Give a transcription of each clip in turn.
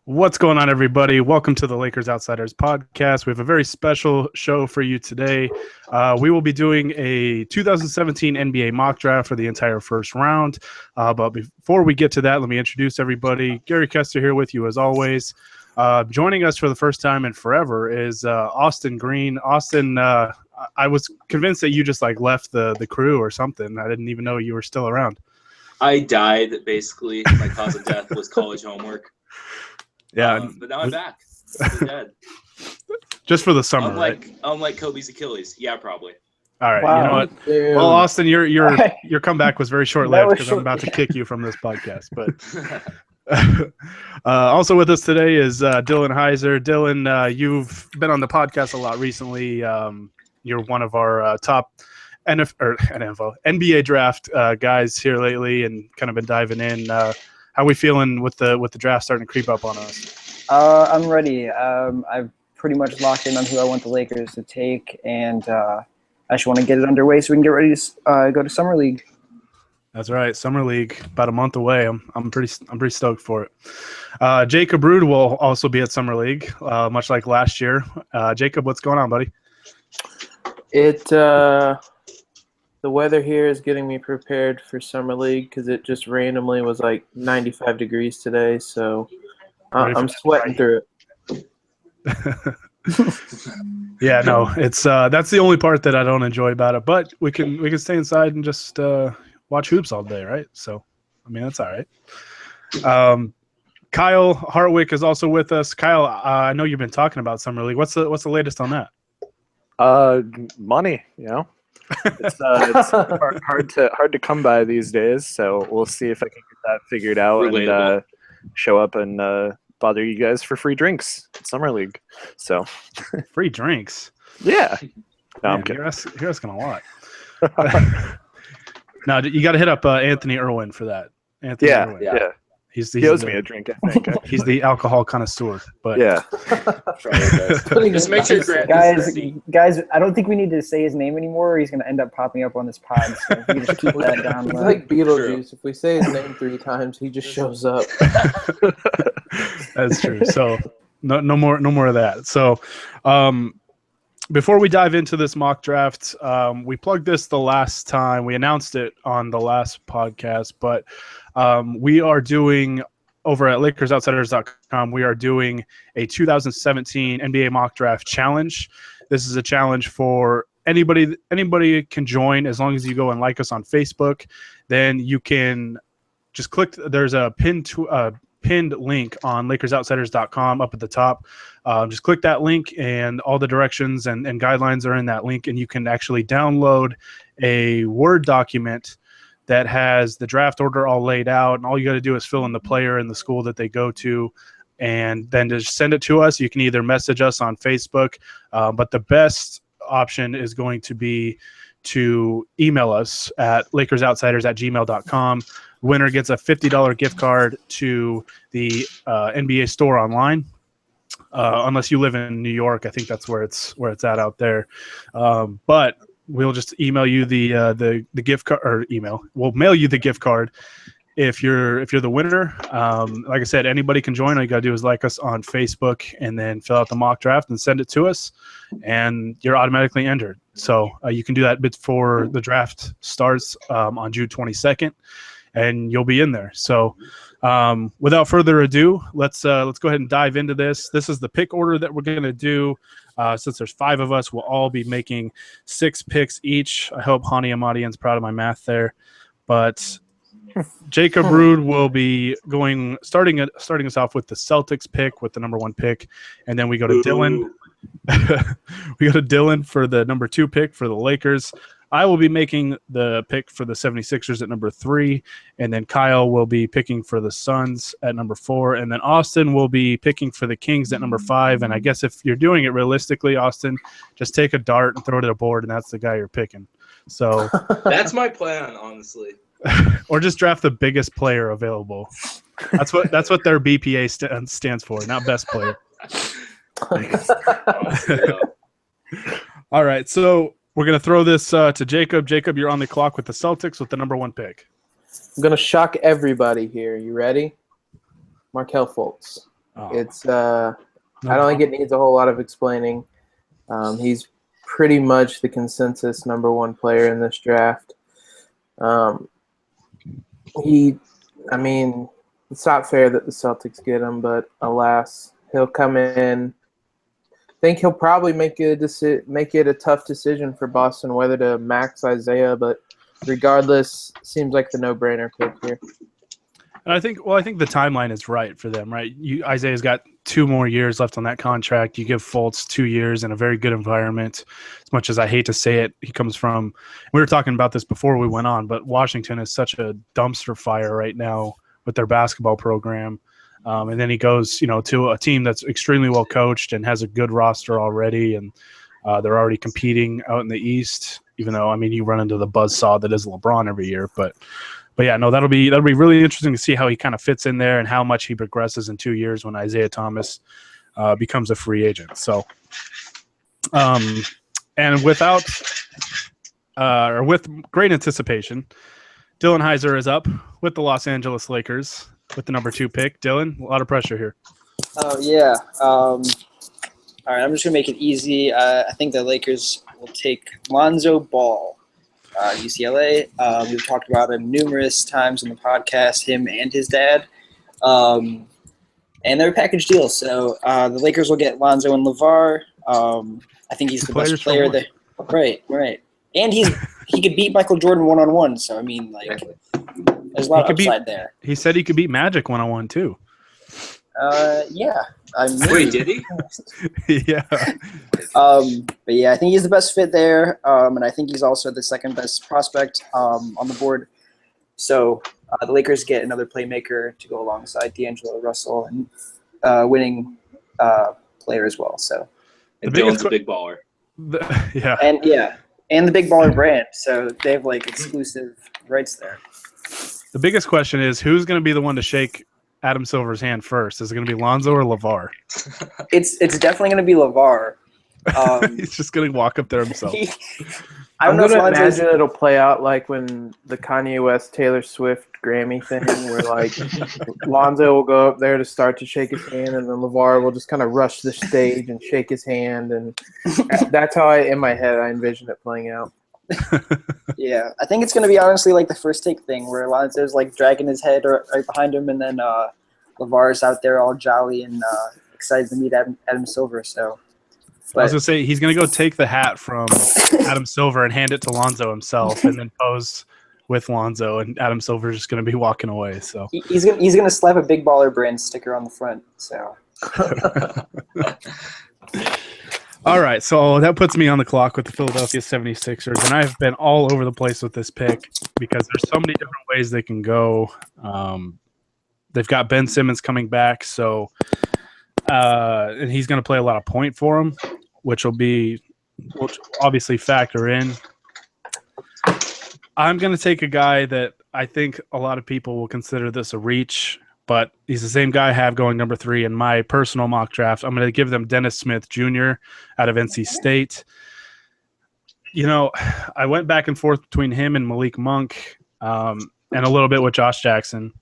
What's going on, everybody? Welcome to the Lakers Outsiders podcast. We have a very special show for you today. We will be doing a 2017 NBA mock draft for the entire first round. But before we get to that, let me introduce everybody. Gary Kester here with you as always. Joining us for the first time in forever is Austin Green. Austin, I was convinced that you just left the crew or something. I didn't even know you were still around. I died, basically. My cause of death was college homework. Yeah, but now I'm back. I'm dead. Just for the summer, right? Unlike Kobe's Achilles. Yeah, probably. All right. Wow. You know what? Dude. Well, Austin, your comeback was very short-lived because I'm about to short. kick you from this podcast. But also with us today is Dylan Heiser. Dylan, you've been on the podcast a lot recently. You're one of our top NBA draft guys here lately, and kind of been diving in. How are we feeling with the draft starting to creep up on us? I'm ready. I've pretty much locked in on who I want the Lakers to take, and I just want to get it underway so we can get ready to go to Summer League. That's right, Summer League about a month away. I'm pretty stoked for it. Jacob Rude will also be at Summer League, much like last year. Jacob, what's going on, buddy? The weather here is getting me prepared for Summer League because it just randomly was like 95 degrees today, so I'm sweating through it. Yeah, no, it's that's the only part that I don't enjoy about it. But we can stay inside and just watch hoops all day, right? So, I mean, that's all right. Kyle Hartwick is also with us. Kyle, I know you've been talking about Summer League. What's the latest on that? Money, you know. It's hard to come by these days, so we'll see if I can get that figured out. Relatable. And show up and bother you guys for free drinks at Summer League. So Free drinks. yeah, no, I'm Man, kidding. you're asking a lot. Now you got to hit up Anthony Irwin for that. Anthony Irwin. Yeah. He He owes me a drink, I think. He's the alcohol connoisseur. But Yeah. Just make sure Grant Guys, I don't think we need to say his name anymore. He's going to end up popping up on this pod, so we can just keep that down. It's like Beetlejuice. If we say his name 3 times, he just shows up. That's true. So no more of that. So before we dive into this mock draft, we plugged this the last time. We announced it on the last podcast, but we are doing over at LakersOutsiders.com. We are doing a 2017 NBA mock draft challenge. This is a challenge for anybody. Anybody can join as long as you go and like us on Facebook. Then you can just click. There's a pinned link on LakersOutsiders.com up at the top. Just click that link, and all the directions and guidelines are in that link, and you can actually download a Word document that has the draft order all laid out, and all you got to do is fill in the player and the school that they go to, and then just send it to us. You can either message us on Facebook, but the best option is going to be to email us at LakersOutsiders@gmail.com. Winner gets a $50 gift card to the NBA store online. Unless you live in New York, I think that's where it's at out there. But we'll just email you the gift card, or we'll mail you the gift card if you're the winner. Like I said, anybody can join. All you gotta do is like us on Facebook and then fill out the mock draft and send it to us, and you're automatically entered. So you can do that before the draft starts on June 22nd, and you'll be in there. So without further ado, let's go ahead and dive into this. This is the pick order that we're gonna do. Since there's 5 of us, we'll all be making 6 picks each. I hope Hani Amadian's proud of my math there. But Jacob Rude will be starting us off with the Celtics pick with the number 1 pick, and then we go to Dylan. We go to Dylan for the number 2 pick for the Lakers. I will be making the pick for the 76ers at number 3, and then Kyle will be picking for the Suns at number 4, and then Austin will be picking for the Kings at number 5. And I guess if you're doing it realistically, Austin, just take a dart and throw it at a board, and that's the guy you're picking. So That's my plan, honestly. or just draft the biggest player available. That's what their BPA stands for, not best player. Honestly, All right, so we're going to throw this to Jacob. Jacob, you're on the clock with the Celtics with the number 1 pick. I'm going to shock everybody here. You ready? Markelle Fultz. Oh, It's no I don't think it needs a whole lot of explaining. He's pretty much the consensus number one player in this draft. I mean, it's not fair that the Celtics get him, but alas, he'll come in. I think he'll probably make it a tough decision for Boston whether to max Isaiah, but regardless, seems like the no-brainer pick here. And I think the timeline is right for them, right? Isaiah's got 2 more years left on that contract. You give Fultz 2 years in a very good environment. As much as I hate to say it, he comes from – we were talking about this before we went on, but Washington is such a dumpster fire right now with their basketball program. And then he goes, to a team that's extremely well coached and has a good roster already, and they're already competing out in the East. Even though, you run into the buzzsaw that is LeBron every year, but yeah, no, that'll be really interesting to see how he kind of fits in there and how much he progresses in 2 years when Isaiah Thomas becomes a free agent. So, and with great anticipation, Dylan Heiser is up with the Los Angeles Lakers with the number 2 pick. Dylan, a lot of pressure here. Oh, yeah. All right, I'm just going to make it easy. I think the Lakers will take Lonzo Ball, UCLA. We've talked about him numerous times on the podcast, him and his dad. And they're a package deal. So the Lakers will get Lonzo and LeVar. I think he's the best player there. Right. And he could beat Michael Jordan one-on-one. So, there's a lot of upside there. He said he could beat Magic one-on-one, too. Yeah. Wait, did he? Yeah. But yeah, I think he's the best fit there, and I think he's also the second best prospect on the board. So the Lakers get another playmaker to go alongside D'Angelo Russell and winning player as well. So And Dylan's a big baller. And the big baller brand. So they have exclusive rights there. The biggest question is who's going to be the one to shake Adam Silver's hand first? Is it going to be Lonzo or LeVar? It's definitely going to be LeVar. He's just going to walk up there himself. I'm going to imagine it'll play out like when the Kanye West Taylor Swift Grammy thing, where Lonzo will go up there to start to shake his hand, and then LeVar will just kind of rush the stage and shake his hand, and that's how in my head I envision it playing out. Yeah, I think it's going to be honestly like the first take thing where Lonzo's dragging his head right behind him, and then LeVar's out there all jolly and excited to meet Adam Silver. So, I was going to say he's going to go take the hat from Adam Silver and hand it to Lonzo himself, and then pose with Lonzo, and Adam Silver's just going to be walking away. So he's going to slap a Big Baller brand sticker on the front. So. All right, so that puts me on the clock with the Philadelphia 76ers, and I've been all over the place with this pick because there's so many different ways they can go. They've got Ben Simmons coming back, so and he's going to play a lot of point for them, which will obviously factor in. I'm going to take a guy that I think a lot of people will consider this a reach, but he's the same guy I have going number 3 in my personal mock draft. I'm going to give them Dennis Smith Jr. out of NC State. I went back and forth between him and Malik Monk and a little bit with Josh Jackson.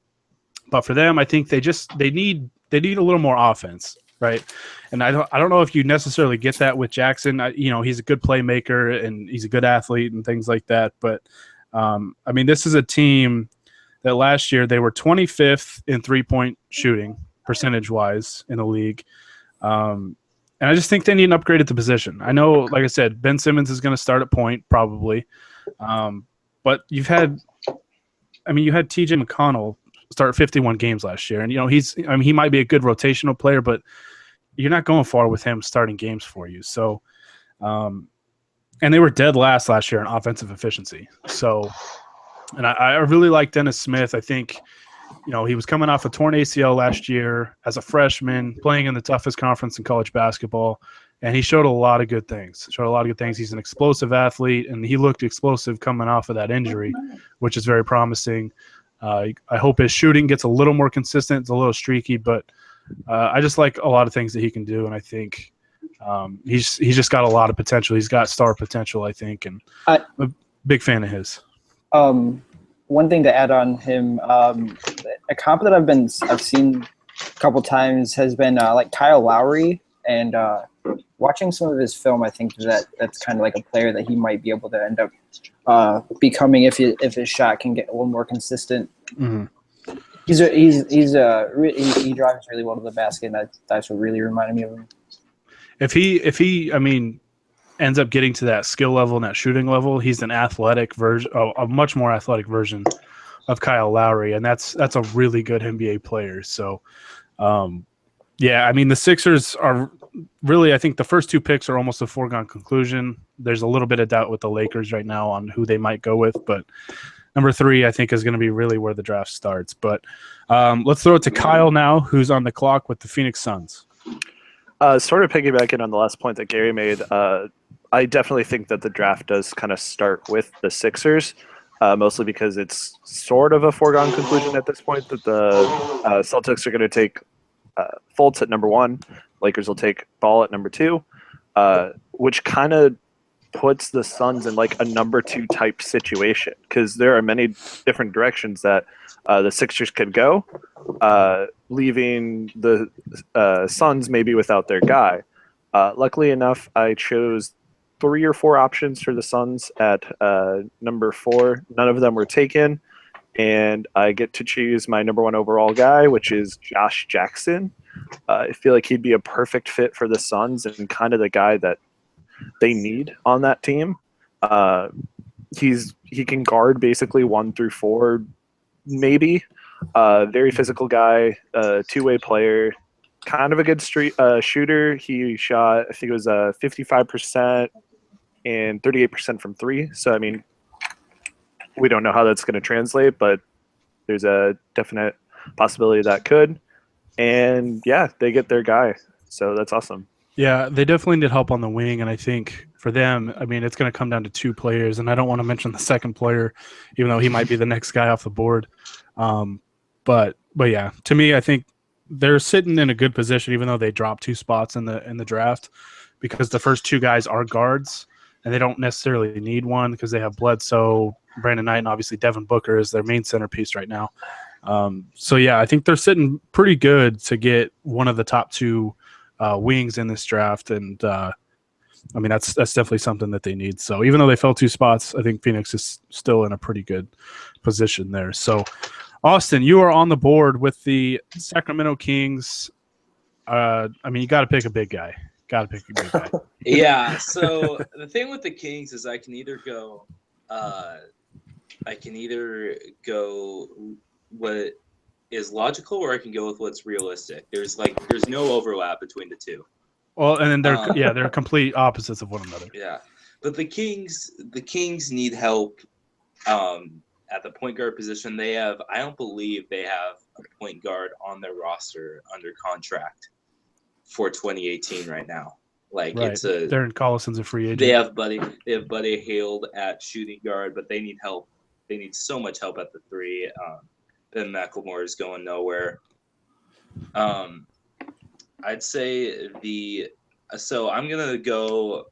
But for them, I think they need a little more offense, right? And I don't know if you necessarily get that with Jackson. He's a good playmaker and he's a good athlete and things like that. But, this is a team – that last year they were 25th in three-point shooting percentage-wise in the league. And I just think they need an upgrade at the position. I know, like I said, Ben Simmons is going to start at point probably. But you had T.J. McConnell start 51 games last year. And, he might be a good rotational player, but you're not going far with him starting games for you. So, and they were dead last year in offensive efficiency. So, and I really like Dennis Smith. I think, he was coming off a torn ACL last year as a freshman, playing in the toughest conference in college basketball, and he showed a lot of good things. He's an explosive athlete, and he looked explosive coming off of that injury, which is very promising. I hope his shooting gets a little more consistent. It's a little streaky, but I just like a lot of things that he can do, and I think he's just got a lot of potential. He's got star potential, I think, and I'm a big fan of his. One thing to add on him, a comp that I've seen couple times has been like Kyle Lowry, and watching some of his film, I think that's kind of like a player that he might be able to end up becoming if his shot can get a little more consistent. Mhm. He drives really well to the basket, and that's what really reminded me of him. If he, I mean, ends up getting to that skill level and that shooting level, he's an athletic version, a much more athletic version of Kyle Lowry, and that's a really good NBA player. So, yeah, I mean, the Sixers are really, I think the first two picks are almost a foregone conclusion. There's a little bit of doubt with the Lakers right now on who they might go with, but number 3, I think, is going to be really where the draft starts. But let's throw it to Kyle now, who's on the clock with the Phoenix Suns. Sort of piggybacking on the last point that Gary made, I definitely think that the draft does kind of start with the Sixers, mostly because it's sort of a foregone conclusion at this point that the Celtics are going to take Fultz at number 1. Lakers will take Ball at number 2, which kind of puts the Suns in like a number 2 type situation because there are many different directions that the Sixers could go, leaving the Suns maybe without their guy. Luckily enough, I chose 3 or 4 options for the Suns at number 4. None of them were taken, and I get to choose my number 1 overall guy, which is Josh Jackson. I feel like he'd be a perfect fit for the Suns and kind of the guy that they need on that team. He can guard basically 1 through 4, maybe. Very physical guy, 2-way player, kind of a good shooter. He shot, I think it was 55% and 38% from 3. So I mean, we don't know how that's going to translate, but there's a definite possibility that could. And yeah, they get their guy. So that's awesome. Yeah, they definitely need help on the wing, and I think for them, I mean, it's going to come down to 2 players, and I don't want to mention the second player, even though he might be the next guy off the board. But yeah, to me, I think they're sitting in a good position, even though they dropped 2 spots in the draft, because the first 2 guys are guards, and they don't necessarily need one because they have Bledsoe, Brandon Knight, and obviously Devin Booker is their main centerpiece right now. So yeah, I think they're sitting pretty good to get one of the top 2 wings in this draft, and I mean that's definitely something that they need. So even though they fell 2 spots, I think Phoenix is still in a pretty good position there. So Austin, you are on the board with the Sacramento Kings. I mean, you got to pick a big guy. Yeah. So the thing with the Kings is I can either go what is logical, or I can go with what's realistic. There's no overlap between the 2. Well, and then they're complete opposites of one another. Yeah, but the Kings need help at the point guard position. I don't believe they have a point guard on their roster under contract for 2018 right now. Like right. Darren Collison's a free agent. They have Buddy Hield at shooting guard, but they need help. They need so much help at the 3. Ben McLemore is going nowhere. I'd say so I'm gonna go.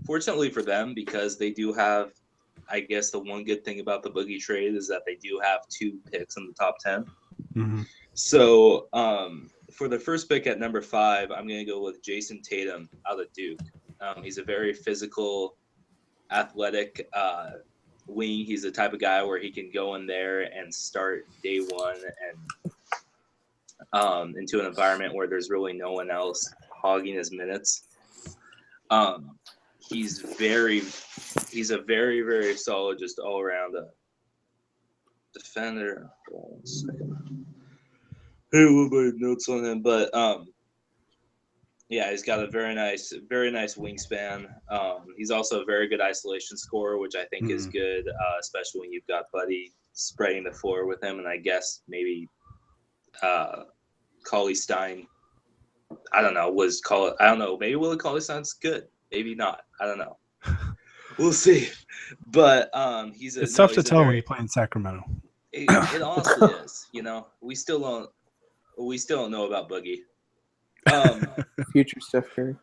Fortunately for them, because they do have, I guess the one good thing about the Boogie trade is that they do have 2 picks in the top 10. Mm-hmm. So for the first pick at number 5, I'm gonna go with Jason Tatum out of Duke. He's a very physical, athletic wing. He's the type of guy where he can go in there and start day 1 and into an environment where there's really no one else hogging his minutes. He's a very, very solid, just all around defender. Hold on a second. Hey, a little bit of notes on him, but yeah, he's got a very nice wingspan. He's also a very good isolation scorer, which I think is good, especially when you've got Buddy spreading the floor with him, and I guess maybe Cauley-Stein. I don't know. Maybe Willie Cauley-Stein's good. Maybe not. I don't know. We'll see. But it's tough to tell when you play in Sacramento. It honestly is. You know, we still don't know about Boogie. Future Steph Curry.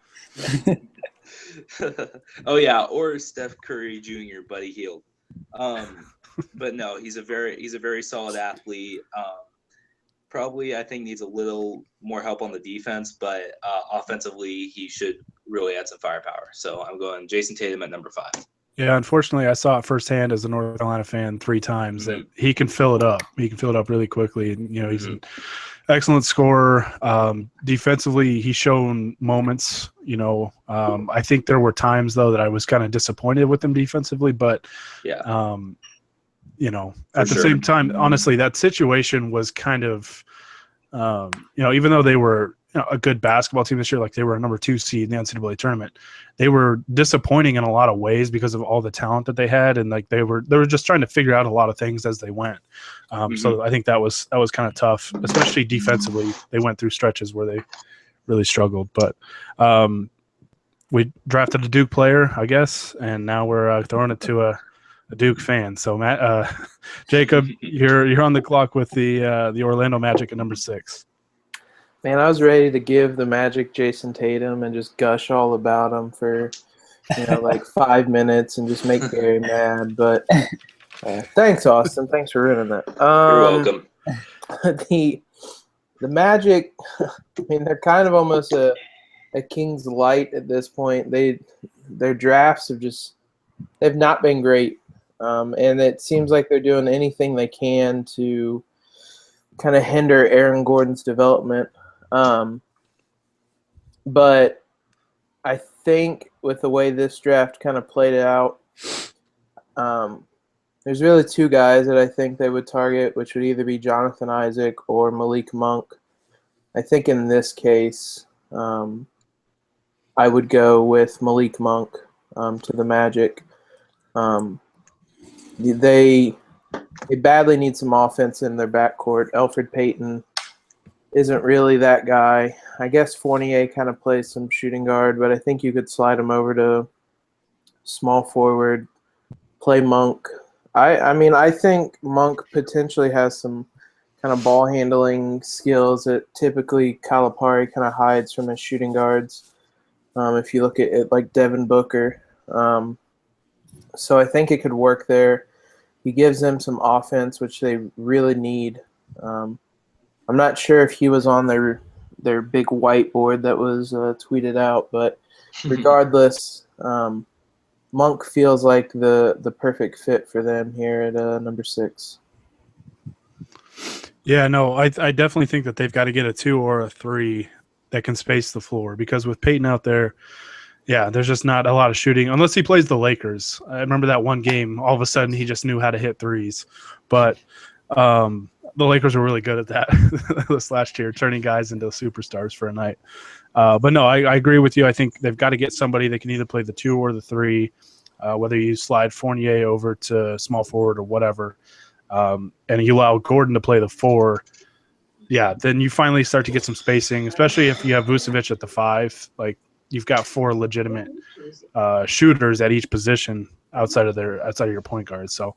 Oh yeah, or Steph Curry Jr. Buddy Hield. But no, he's a very solid athlete. probably, I think, needs a little more help on the defense, but offensively, he should really add some firepower. So I'm going Jason Tatum at number 5. Yeah, unfortunately, I saw it firsthand as a North Carolina fan 3 times that he can fill it up. He can fill it up really quickly. And, he's an excellent scorer. Defensively, he's shown moments. I think there were times, though, that I was kind of disappointed with him defensively. But, Yeah. At the same time, honestly, that situation was kind of, even though they were a good basketball team this year, like they were a number 2 seed in the NCAA tournament, they were disappointing in a lot of ways because of all the talent that they had, and like they were just trying to figure out a lot of things as they went. So I think that was kind of tough, especially defensively. They went through stretches where they really struggled, but we drafted a Duke player, I guess, and now we're throwing it to a Duke fan. So Matt, Jacob, you're on the clock with the Orlando Magic at number 6. Man, I was ready to give the Magic Jason Tatum and just gush all about him for, like 5 minutes and just make Gary mad. But thanks, Austin. Thanks for ruining that. You're welcome. The Magic, I mean, they're kind of almost a King's Light at this point. Their drafts they've not been great. And it seems like they're doing anything they can to kind of hinder Aaron Gordon's development. But I think with the way this draft kind of played out, there's really 2 guys that I think they would target, which would either be Jonathan Isaac or Malik Monk. I think in this case, I would go with Malik Monk to the Magic. They badly need some offense in their backcourt. Elfrid Payton isn't really that guy. I guess Fournier kind of plays some shooting guard, but I think you could slide him over to small forward, play Monk. I think Monk potentially has some kind of ball handling skills that typically Calipari kind of hides from his shooting guards. If you look at it like Devin Booker. So I think it could work there. He gives them some offense, which they really need. I'm not sure if he was on their big whiteboard that was tweeted out, but regardless, Monk feels like the perfect fit for them here at number 6. Yeah, no, I definitely think that they've got to get a 2 or a 3 that can space the floor, because with Peyton out there, yeah, there's just not a lot of shooting unless he plays the Lakers. I remember that one game, all of a sudden he just knew how to hit threes. But the Lakers were really good at that this last year, turning guys into superstars for a night. But no, I agree with you. I think they've got to get somebody that can either play the 2 or the 3, whether you slide Fournier over to small forward or whatever, and you allow Gordon to play the 4. Yeah, then you finally start to get some spacing, especially if you have Vucevic at the 5. Like, you've got 4 legitimate shooters at each position outside of your point guard. So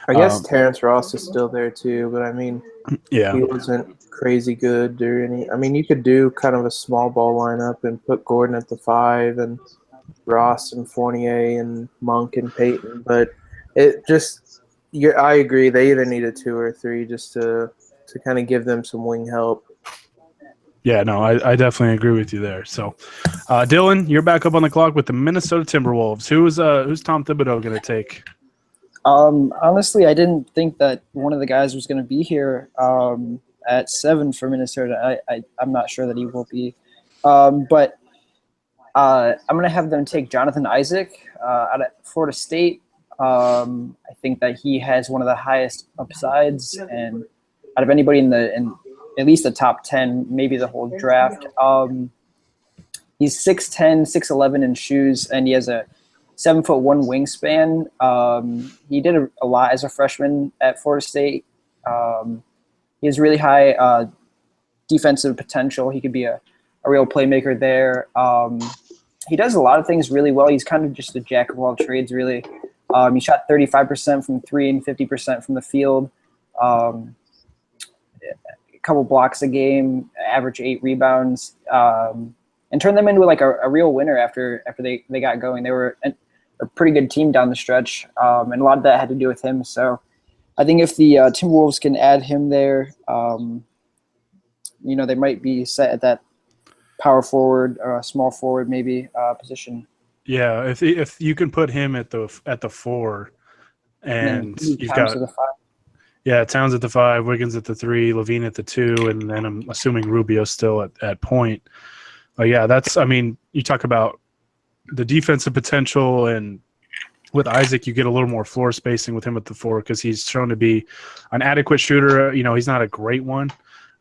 I guess Terrence Ross is still there too, but I mean, yeah, he wasn't crazy good or any. I mean, you could do kind of a small ball lineup and put Gordon at the 5 and Ross and Fournier and Monk and Peyton, but it just I agree. They either need a 2 or a 3 just to kind of give them some wing help. Yeah, no, I definitely agree with you there. So, Dylan, you're back up on the clock with the Minnesota Timberwolves. Who's Tom Thibodeau going to take? Honestly, I didn't think that one of the guys was going to be here at 7 for Minnesota. I'm not sure that he will be. But I'm going to have them take Jonathan Isaac out of Florida State. I think that he has one of the highest upsides, and out of anybody in at least the top 10, maybe the whole draft. He's 6'10", 6'11" in shoes, and he has a 7'1" wingspan. He did a lot as a freshman at Florida State. He has really high defensive potential. He could be a real playmaker there. He does a lot of things really well. He's kind of just a jack of all trades, really. He shot 35% from 3 and 50% from the field. A couple blocks a game, average 8 rebounds, and turned them into like a real winner after they got going. They were a pretty good team down the stretch, and a lot of that had to do with him. So I think if the Timberwolves can add him there, they might be set at that power forward or small forward maybe position. Yeah, if you can put him at the 4, and you've Towns got to the 5. Towns at the 5, Wiggins at the 3, Levine at the 2, and then I'm assuming Rubio still at point. You talk about the defensive potential, and with Isaac, you get a little more floor spacing with him at the 4 because he's shown to be an adequate shooter. He's not a great one,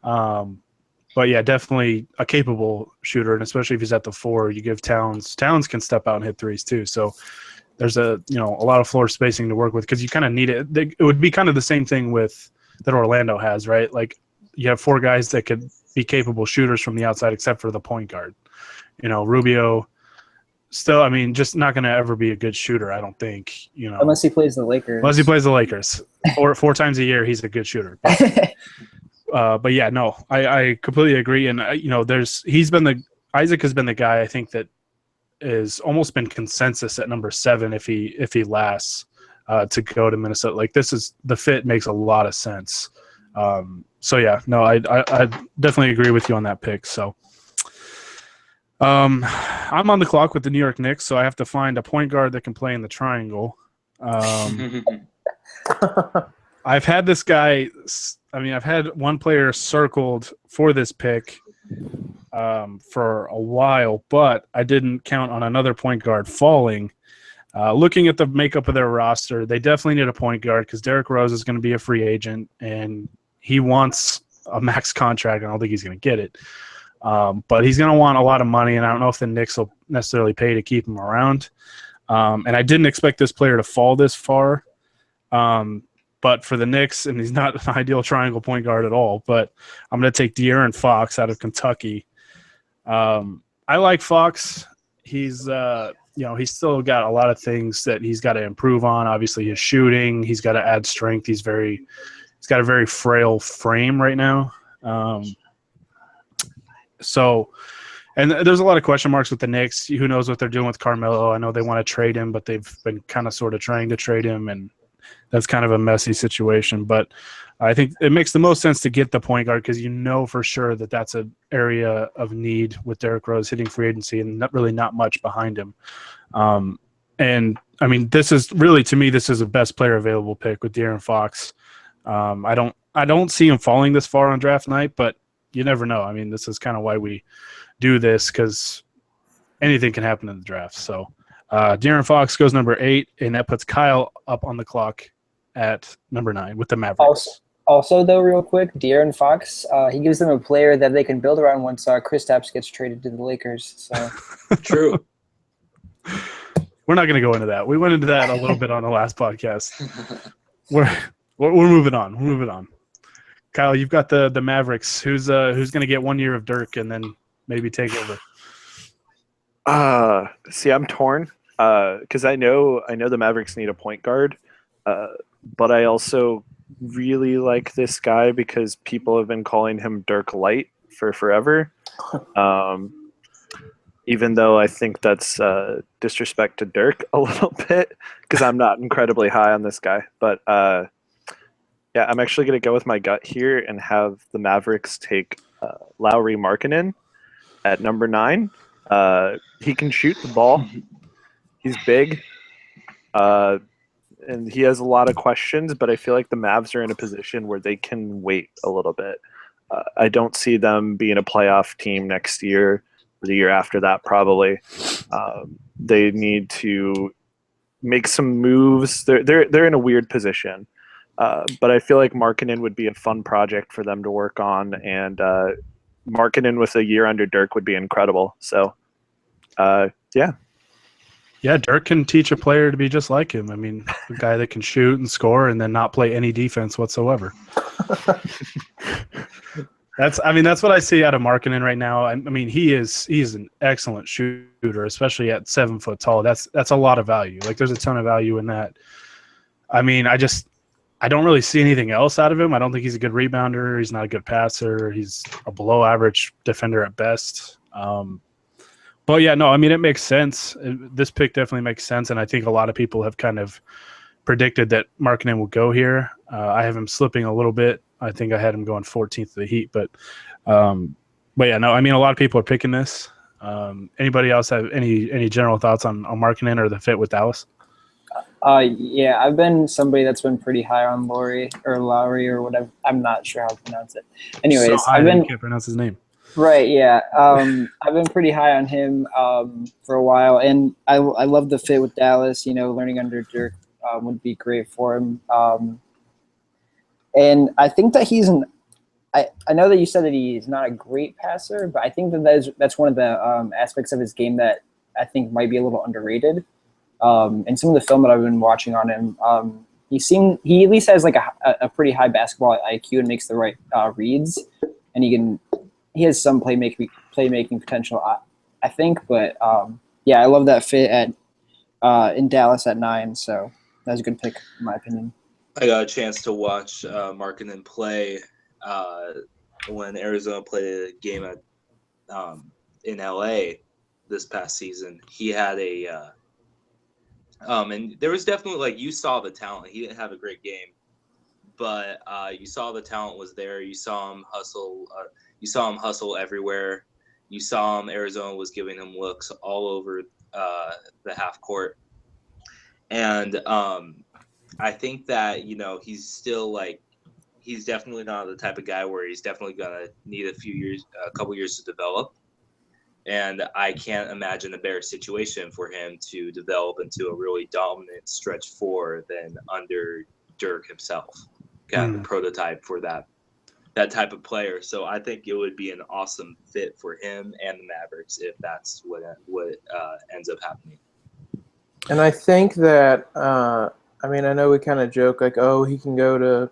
but yeah, definitely a capable shooter, and especially if he's at the 4, you give Towns can step out and hit threes too. So there's a lot of floor spacing to work with because you kind of need it. It would be kind of the same thing that Orlando has, right? Like you have 4 guys that could be capable shooters from the outside, except for the point guard. Rubio. Still, just not going to ever be a good shooter, I don't think. Unless he plays the Lakers. Unless he plays the Lakers, or 4 times a year, he's a good shooter. But yeah, no, I completely agree. And Isaac has been the guy I think that is almost been consensus at number 7 if he lasts to go to Minnesota. Like the fit makes a lot of sense. So yeah, no, I definitely agree with you on that pick. So. I'm on the clock with the New York Knicks, so I have to find a point guard that can play in the triangle. I've had this guy. I've had one player circled for this pick for a while, but I didn't count on another point guard falling. Looking at the makeup of their roster, they definitely need a point guard because Derrick Rose is going to be a free agent, and he wants a max contract. I don't think he's going to get it. But he's going to want a lot of money, and I don't know if the Knicks will necessarily pay to keep him around. And I didn't expect this player to fall this far. But for the Knicks, and he's not an ideal triangle point guard at all, but I'm going to take De'Aaron Fox out of Kentucky. I like Fox. He's still got a lot of things that he's got to improve on. Obviously, his shooting. He's got to add strength. He's got a very frail frame right now. And there's a lot of question marks with the Knicks. Who knows what they're doing with Carmelo? I know they want to trade him, but they've been kind of sort of trying to trade him, and that's kind of a messy situation. But I think it makes the most sense to get the point guard because for sure that that's an area of need with Derrick Rose hitting free agency and not much behind him. This is really, to me, this is the best player available pick with De'Aaron Fox. I don't see him falling this far on draft night, but you never know. This is kind of why we do this because anything can happen in the draft. So De'Aaron Fox goes number 8, and that puts Kyle up on the clock at number 9 with the Mavericks. Also, though, real quick, De'Aaron Fox, he gives them a player that they can build around once Kristaps gets traded to the Lakers. So True. We're not going to go into that. We went into that a little bit on the last podcast. We're moving on. We're moving on. Kyle, you've got the Mavericks. Who's going to get 1 year of Dirk and then maybe take over? See, I'm torn because I know the Mavericks need a point guard, but I also really like this guy because people have been calling him Dirk Light for forever. Even though I think that's disrespect to Dirk a little bit because I'm not incredibly high on this guy, but. Yeah, I'm actually going to go with my gut here and have the Mavericks take Lauri Markkanen at number 9. He can shoot the ball. He's big. And he has a lot of questions, but I feel like the Mavs are in a position where they can wait a little bit. I don't see them being a playoff team next year or the year after that probably. They need to make some moves. They're in a weird position. But I feel like Markkanen would be a fun project for them to work on, and Markkanen with a year under Dirk would be incredible. So, yeah. Yeah, Dirk can teach a player to be just like him. A guy that can shoot and score and then not play any defense whatsoever. That's what I see out of Markkanen right now. He's an excellent shooter, especially at 7 foot tall. That's a lot of value. Like there's a ton of value in that. I don't really see anything else out of him. I don't think he's a good rebounder. He's not a good passer. He's a below average defender at best. But yeah, no, it makes sense. This pick definitely makes sense. And I think a lot of people have kind of predicted that Markkanen will go here. I have him slipping a little bit. I think I had him going 14th to the Heat, but But yeah, no, I mean, a lot of people are picking this. Anybody else have any general thoughts on Markkanen or the fit with Dallas? Yeah, I've been somebody that's been pretty high on Lowry or whatever. I'm not sure how to pronounce it. Anyways, so high I've that you been can't pronounce his name. right. Yeah, I've been pretty high on him for a while, and I love the fit with Dallas. You know, learning under Dirk would be great for him. And I think that I know that you said that he's not a great passer, but I think that's one of the aspects of his game that I think might be a little underrated. And some of the film that I've been watching on him, he at least has like a pretty high basketball IQ and makes the right reads, and he has some playmaking potential, I think. But yeah, I love that fit in Dallas at 9, so that was a good pick in my opinion. I got a chance to watch Markkanen play when Arizona played a game at in LA this past season. He had and there was definitely, like, you saw the talent. He didn't have a great game, but you saw the talent was there. You saw him hustle. You saw him hustle everywhere. You saw him. Arizona was giving him looks all over the half court, and I think that, he's still he's definitely not the type of guy where he's definitely gonna need a couple years to develop. And I can't imagine a better situation for him to develop into a really dominant stretch 4 than under Dirk himself. Kind of a prototype for that type of player. So I think it would be an awesome fit for him and the Mavericks if that's what ends up happening. And I think that, I know we kind of joke like, oh, he can go to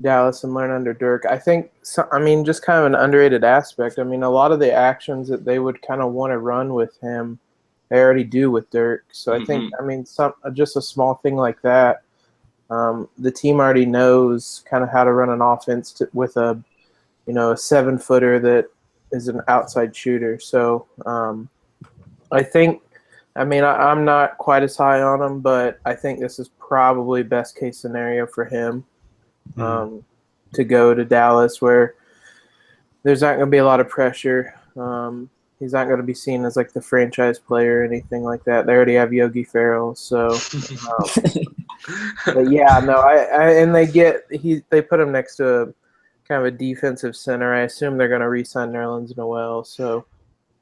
Dallas and learn under Dirk. I think, just kind of an underrated aspect. A lot of the actions that they would kind of want to run with him, they already do with Dirk. So I think, just a small thing like that, the team already knows kind of how to run an offense with a 7-footer that is an outside shooter. So I think, I'm not quite as high on him, but I think this is probably best case scenario for him. To go to Dallas, where there's not going to be a lot of pressure. He's not going to be seen as like the franchise player or anything like that. They already have Yogi Ferrell, so. But yeah, no, and they put him next to a kind of a defensive center. I assume they're going to re-sign Nerlens Noel, so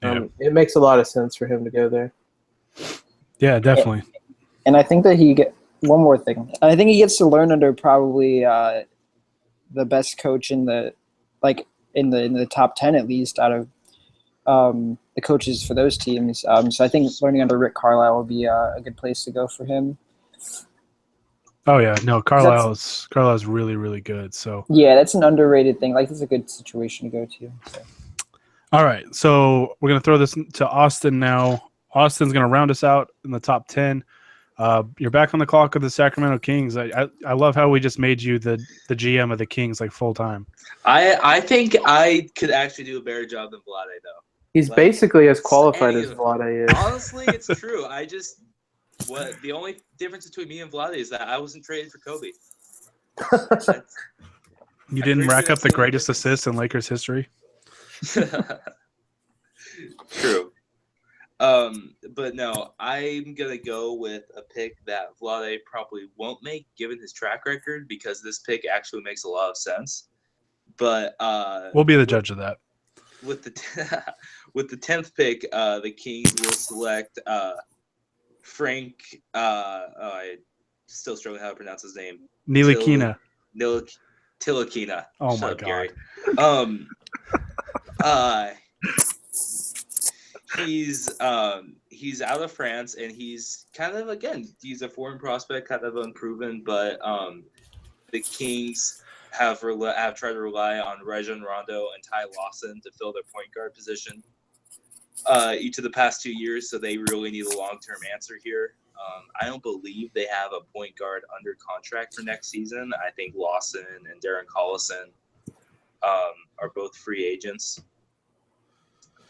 it makes a lot of sense for him to go there. Yeah, definitely. And I think that one more thing. I think he gets to learn under probably the best coach in the top 10 at least out of the coaches for those teams. So I think learning under Rick Carlisle will be a good place to go for him. Oh yeah, no, Carlisle's really, really good. So yeah, that's an underrated thing. Like, it's a good situation to go to. So. All right, so we're gonna throw this to Austin now. Austin's gonna round us out in the top 10. You're back on the clock with the Sacramento Kings. I love how we just made you the GM of the Kings full time. I think I could actually do a better job than Vlade, though. He's basically as qualified as Vlade is. Honestly, it's true. The only difference between me and Vlade is that I wasn't traded for Kobe. You didn't rack up the greatest assists in Lakers history. True. But no, I'm going to go with a pick that Vlade probably won't make given his track record, because this pick actually makes a lot of sense. But we'll be the judge of that. With the 10th pick, the Kings will select Frank. I still struggle how to pronounce his name. Ntilikina. Ntilikina. Oh my God. Gary. He's out of France, and he's kind of, he's a foreign prospect, kind of unproven, but the Kings have tried to rely on Rajon Rondo and Ty Lawson to fill their point guard position each of the past 2 years, so they really need a long-term answer here. I don't believe they have a point guard under contract for next season. I think Lawson and Darren Collison are both free agents.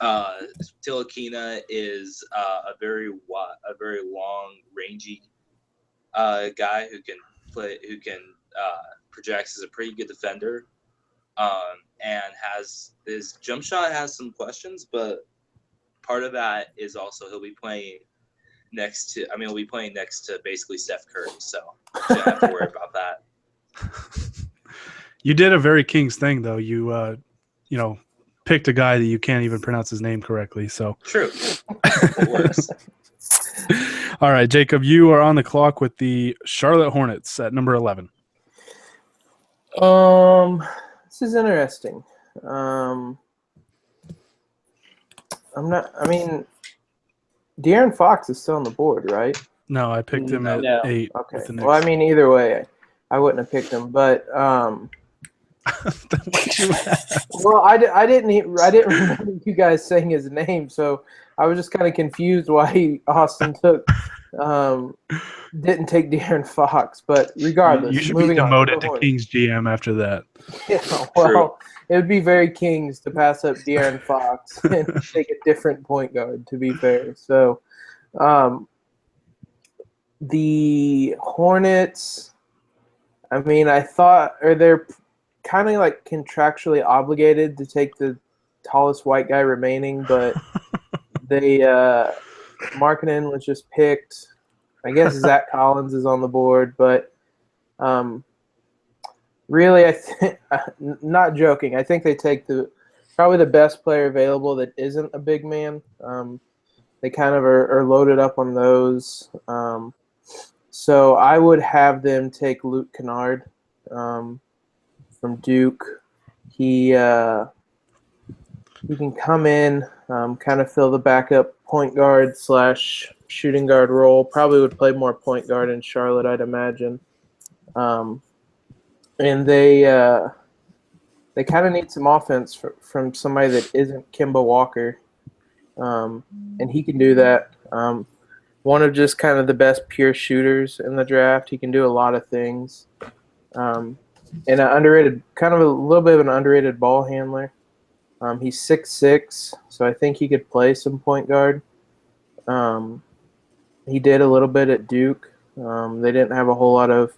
Ntilikina is a very long, rangy guy who can project as a pretty good defender. and his jump shot has some questions, but part of that is also he'll be playing next to basically Steph Curry, so you don't have to worry about that. You did a very Kings thing, though. You picked a guy that you can't even pronounce his name correctly. So True. It works. All right, Jacob, you are on the clock with the Charlotte Hornets at number 11. This is interesting. De'Aaron Fox is still on the board, right? No, I picked him at No. 8. Okay. with the Knicks. Well, I mean, either way, I wouldn't have picked him, but well, I didn't remember you guys saying his name, so I was just kind of confused why Austin didn't take De'Aaron Fox. But regardless, you should be moving on. demoted to Kings GM after that. Yeah, well, it would be very Kings to pass up De'Aaron Fox and take a different point guard, to be fair. So, the Hornets, I mean, they're kind of like contractually obligated to take the tallest white guy remaining, but Markkanen was just picked. I guess Zach Collins is on the board, but really, not joking. I think they take probably the best player available that isn't a big man. They kind of are loaded up on those. So I would have them take Luke Kennard from Duke. He can come in, kind of fill the backup point guard / shooting guard role. Probably would play more point guard in Charlotte, I'd imagine. And they kind of need some offense from somebody that isn't Kemba Walker, and he can do that. One of just kind of the best pure shooters in the draft. He can do a lot of things. And an underrated, kind of a little bit of an underrated ball handler. He's 6'6", so I think he could play some point guard. He did a little bit at Duke. They didn't have a whole lot of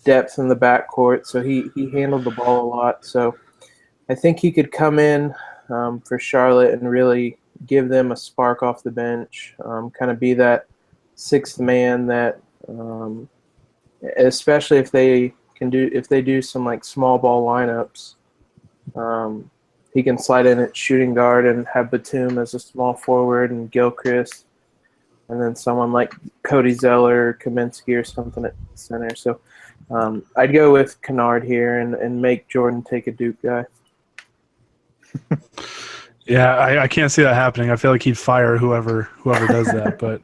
depth in the backcourt, so he handled the ball a lot. So I think he could come in for Charlotte and really give them a spark off the bench, kind of be that sixth man that, especially if they do some like small ball lineups, he can slide in at shooting guard and have Batum as a small forward and Gilchrist, and then someone like Cody Zeller, Kaminsky, or something at center. So I'd go with Kennard here and make Jordan take a Duke guy. Yeah, I can't see that happening. I feel like he'd fire whoever does that. But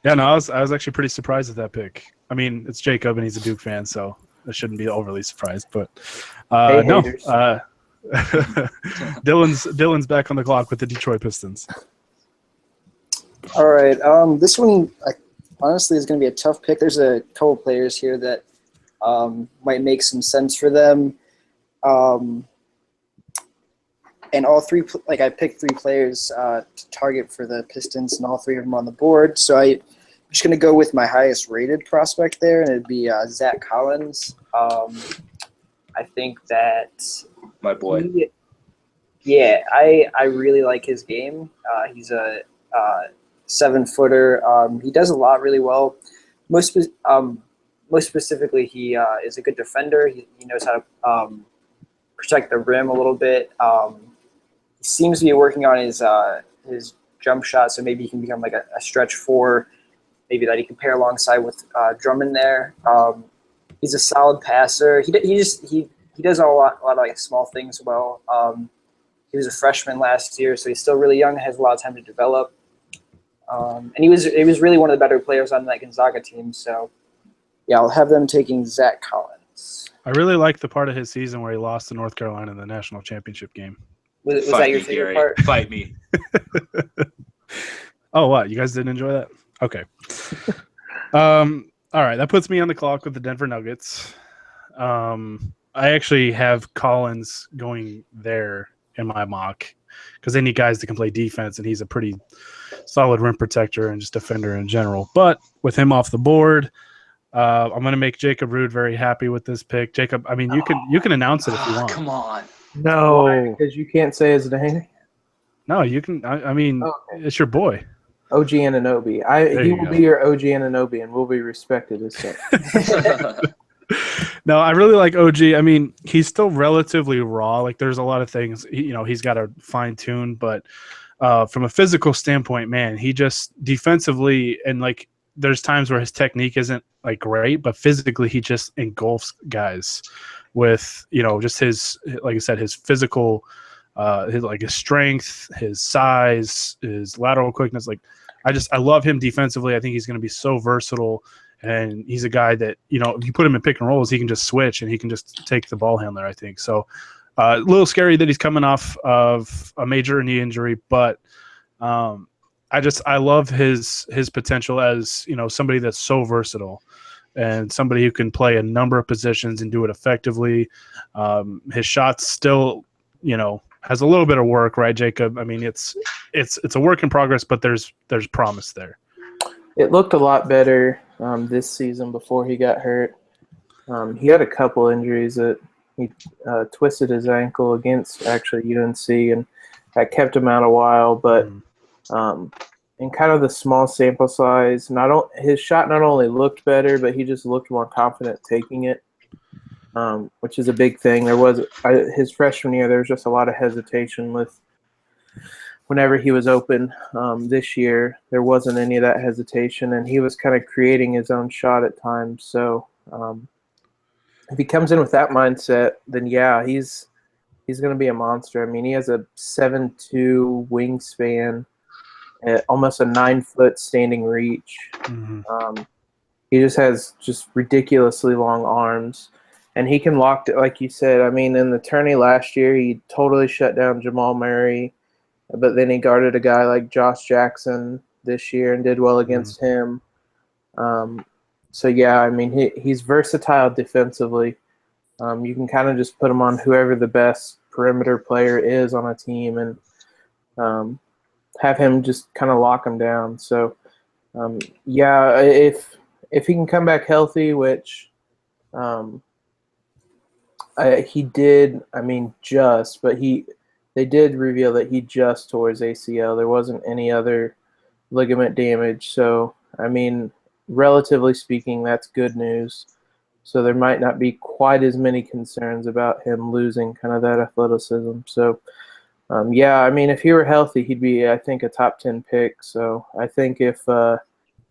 yeah, no, I was actually pretty surprised at that pick. I mean, it's Jacob and he's a Duke fan, so I shouldn't be overly surprised. But no, Dylan's back on the clock with the Detroit Pistons. All right. This one, honestly, is going to be a tough pick. There's a couple players here that might make some sense for them. And all three, I picked 3 players to target for the Pistons, and all 3 of them on the board. So I'm just going to go with my highest rated prospect there, and it'd be Zach Collins. I think that My boy. I really like his game. He's a 7-footer. He does a lot really well. Most specifically, he is a good defender. He knows how to protect the rim a little bit. He seems to be working on his jump shot, so maybe he can become like a stretch 4, maybe that he can pair alongside with Drummond there. He's a solid passer. He does a lot of like small things well. He was a freshman last year, so he's still really young, has a lot of time to develop. And he was really one of the better players on that Gonzaga team. So yeah, I'll have them taking Zach Collins. I really like the part of his season where he lost to North Carolina in the national championship game. Was that your favorite part? Fight me. Oh, what? You guys didn't enjoy that? Okay. All right. That puts me on the clock with the Denver Nuggets. I actually have Collins going there in my mock because they need guys that can play defense, and he's a pretty solid rim protector and just defender in general. But with him off the board, I'm going to make Jacob Rude very happy with this pick. Jacob, I mean, you can announce it if you want. Come on. No. Because you can't say his name. No, you can. I mean, Okay. it's your boy. OG Anunoby. There He you will go. be your OG Anunoby and will be respected as such. No, I really like OG. I mean, he's still relatively raw. Like, there's a lot of things, he's got to fine tune. But from a physical standpoint, man, he just defensively and like there's times where his technique isn't like great, but physically he just engulfs guys with just his, like I said, his physical, his strength, his size, his lateral quickness. Like, I love him defensively. I think he's going to be so versatile. And he's a guy that, if you put him in pick and rolls, he can just switch and he can just take the ball handler, I think. So a little scary that he's coming off of a major knee injury, but I love his potential as, somebody that's so versatile and somebody who can play a number of positions and do it effectively. His shot's still, has a little bit of work, right, Jacob? I mean, it's a work in progress, but there's promise there. It looked a lot better this season before he got hurt. He had a couple injuries that he twisted his ankle against actually UNC, and that kept him out a while. But in kind of the small sample size, his shot not only looked better, but he just looked more confident taking it, which is a big thing. His freshman year, there was just a lot of hesitation with whenever he was open. This year, there wasn't any of that hesitation, and he was kind of creating his own shot at times. So if he comes in with that mindset, then yeah, he's going to be a monster. I mean, he has a 7'2" wingspan, almost a 9-foot standing reach. Mm-hmm. He just has ridiculously long arms, and he can lock it, like you said. I mean, in the tourney last year, he totally shut down Jamal Murray. But then he guarded a guy like Josh Jackson this year and did well against him. So, yeah, I mean, he's versatile defensively. You can kind of just put him on whoever the best perimeter player is on a team and have him just kind of lock him down. So, yeah, if he can come back healthy, which he did, I mean, but they did reveal that he just tore his ACL. There wasn't any other ligament damage. So, I mean, relatively speaking, that's good news. So there might not be quite as many concerns about him losing kind of that athleticism. So, yeah, I mean, if he were healthy, he'd be, I think, a top 10 pick. So I think if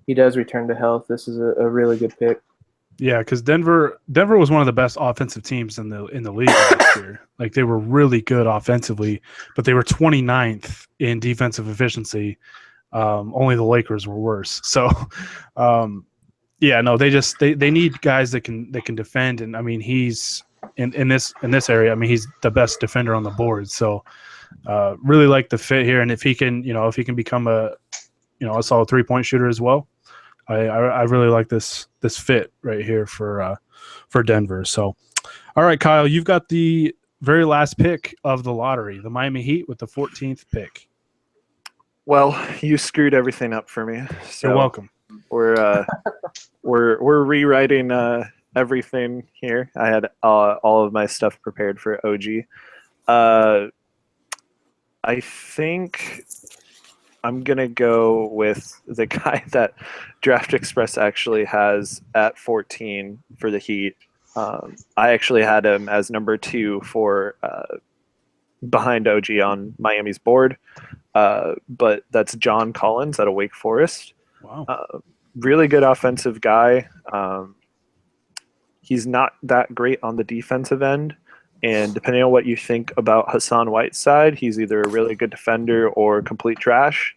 he does return to health, this is a really good pick. Yeah, because Denver was one of the best offensive teams in the league last year. Like, they were really good offensively, but they were 29th in defensive efficiency. Only the Lakers were worse. So, yeah, no, they need guys that can defend. And I mean, he's in this area. I mean, he's the best defender on the board. So, really like the fit here. And if he can become a solid 3-point shooter as well. I really like this fit right here for Denver. So, all right, Kyle, you've got the very last pick of the lottery, the Miami Heat with the 14th pick. Well, you screwed everything up for me. So You're welcome. We're rewriting everything here. I had all of my stuff prepared for OG. I think I'm going to go with the guy that Draft Express actually has at 14 for the Heat. I actually had him as number 2 for behind OG on Miami's board. But that's John Collins out of Wake Forest. Wow. Really good offensive guy. He's not that great on the defensive end. And depending on what you think about Hassan Whiteside, he's either a really good defender or complete trash.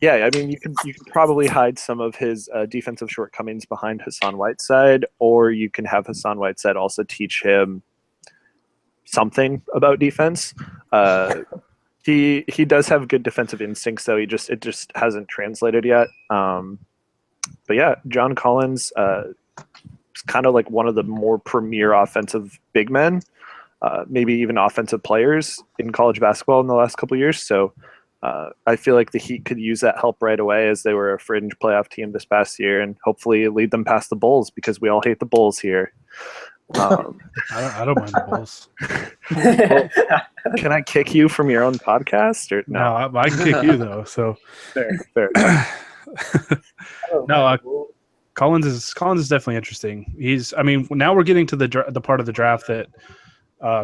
Yeah, I mean, you could probably hide some of his defensive shortcomings behind Hassan Whiteside, or you can have Hassan Whiteside also teach him something about defense. He does have good defensive instincts, though. It just hasn't translated yet. But yeah, John Collins is kind of like one of the more premier offensive big men, maybe even offensive players in college basketball in the last couple of years. So I feel like the Heat could use that help right away, as they were a fringe playoff team this past year, and hopefully lead them past the Bulls, because we all hate the Bulls here. I don't mind the Bulls. Can I kick you from your own podcast? Or No, I can kick you though. So fair. No, Collins is definitely interesting. Now we're getting to the part of the draft that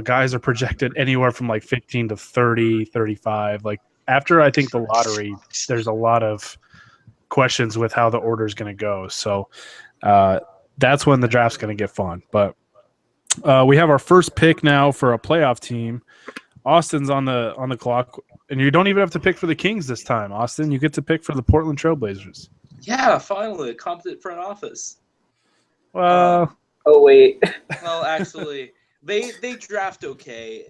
guys are projected anywhere from like 15 to 30, 35. Like after I think the lottery, there's a lot of questions with how the order is going to go. So that's when the draft's going to get fun. But we have our first pick now for a playoff team. Austin's on the clock, and you don't even have to pick for the Kings this time, Austin. You get to pick for the Portland Trailblazers. Yeah, finally, a competent front office. Well, Oh wait. Well, actually, they draft okay.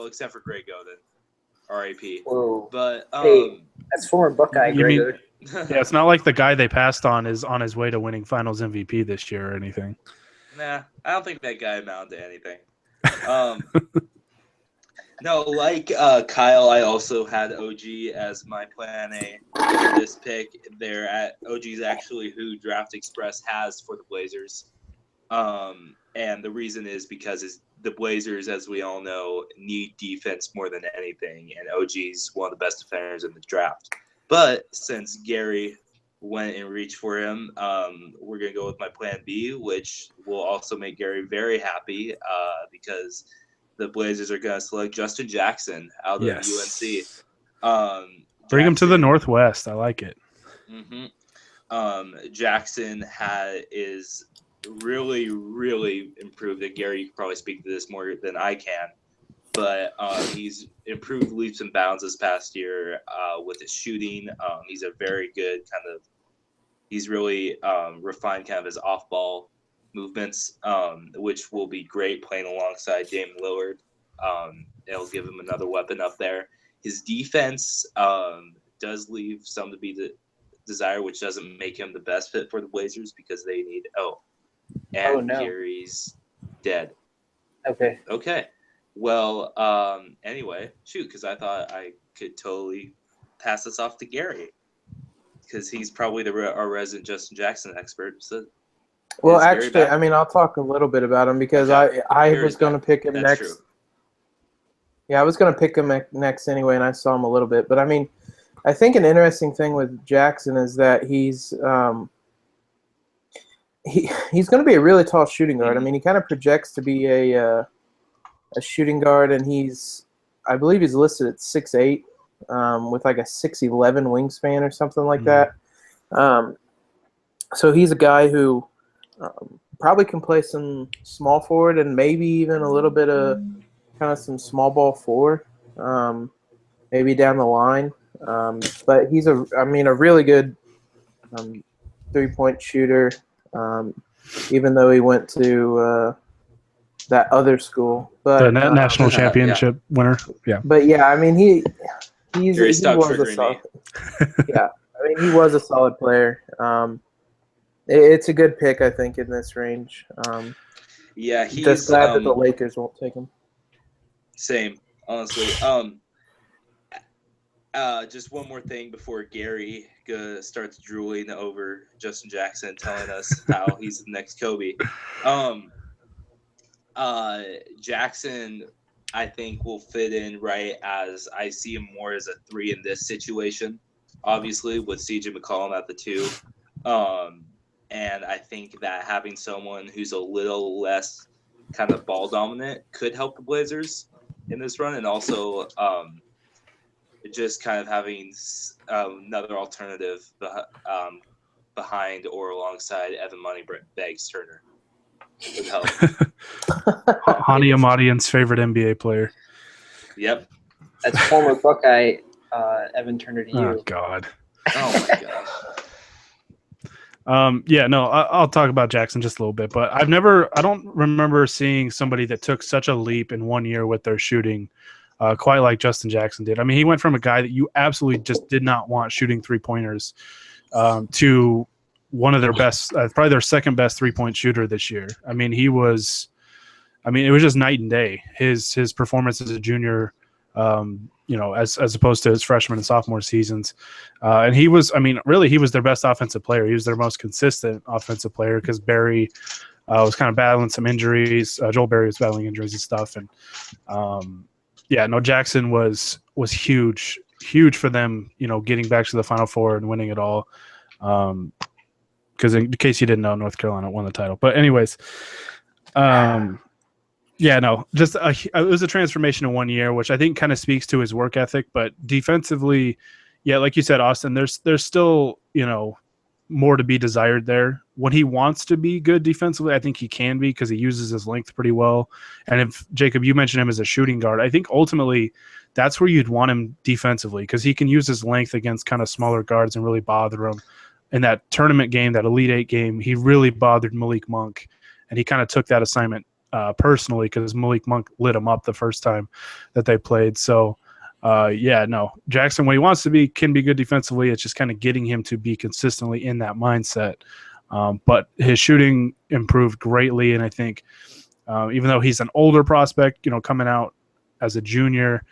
Except for Greg Oden, R.I.P. Whoa. But Hey. That's former Buckeye You mean- Gregor. yeah, it's not like the guy they passed on is on his way to winning Finals MVP this year or anything. Nah, I don't think that guy amounted to anything. No, like Kyle, I also had OG as my plan A for this pick. OG's actually who Draft Express has for the Blazers. And the reason is because the Blazers, as we all know, need defense more than anything, and OG's one of the best defenders in the draft. But since Gary went and reached for him, we're going to go with my plan B, which will also make Gary very happy because the Blazers are going to select Justin Jackson out of UNC. Bring him to the Northwest. I like it. Mm-hmm. Jackson is really, really improved. And Gary, you can probably speak to this more than I can. But he's improved leaps and bounds this past year with his shooting. He's a very good he's really refined kind of his off-ball movements, which will be great playing alongside Damian Lillard. It'll give him another weapon up there. His defense does leave some to be the desire, which doesn't make him the best fit for the Blazers because they need Gary's dead. Okay. Well, anyway, because I thought I could totally pass this off to Gary because he's probably our resident Justin Jackson expert. So, well, actually, I'll talk a little bit about him because I was going to pick him next. True. Yeah, I was going to pick him next anyway, and I saw him a little bit. But, I think an interesting thing with Jackson is that he's going to be a really tall shooting guard. He kind of projects to be a shooting guard, and I believe he's listed at 6'8", with like a 6'11" wingspan or something like that. So he's a guy who probably can play some small forward and maybe even a little bit of kind of some small ball four, maybe down the line. But he's a really good 3-point shooter, even though he went to that other school. But the national championship winner. Yeah. But yeah, he was a triggering solid. Yeah, he was a solid player. It's a good pick, I think, in this range. Yeah, he's just glad that the Lakers won't take him. Same, honestly. Just one more thing before Gary starts drooling over Justin Jackson, telling us how he's the next Kobe. Jackson, I think, will fit in right as I see him more as a 3 in this situation, obviously, with CJ McCollum at the 2. And I think that having someone who's a little less kind of ball dominant could help the Blazers in this run, and also just kind of having another alternative behind or alongside Evan Moneybags Turner would help. Hani Amadian's favorite NBA player. Yep. That's former Buckeye Evan Turner to you. Oh God. Oh my gosh. I'll talk about Jackson just a little bit, but I don't remember seeing somebody that took such a leap in 1 year with their shooting, quite like Justin Jackson did. He went from a guy that you absolutely just did not want shooting 3-pointers to one of their best, probably their second best 3-point shooter this year. It was just night and day. His performance as a junior as opposed to his freshman and sophomore seasons. And he was their best offensive player. He was their most consistent offensive player because Barry was kind of battling some injuries. Joel Barry was battling injuries and stuff. And Jackson was huge for them, getting back to the Final Four and winning it all. Because in case you didn't know, North Carolina won the title. But anyways, it was a transformation in 1 year, which I think kind of speaks to his work ethic. But defensively, like you said, Austin, there's still more to be desired there. When he wants to be good defensively, I think he can be because he uses his length pretty well. And if Jacob, you mentioned him as a shooting guard, I think ultimately that's where you'd want him defensively because he can use his length against kind of smaller guards and really bother them. In that tournament game, that Elite Eight game, he really bothered Malik Monk, and he kind of took that assignment personally because Malik Monk lit him up the first time that they played. So, Jackson, when he wants to be, can be good defensively. It's just kind of getting him to be consistently in that mindset. But his shooting improved greatly, and I think even though he's an older prospect, coming out as a junior,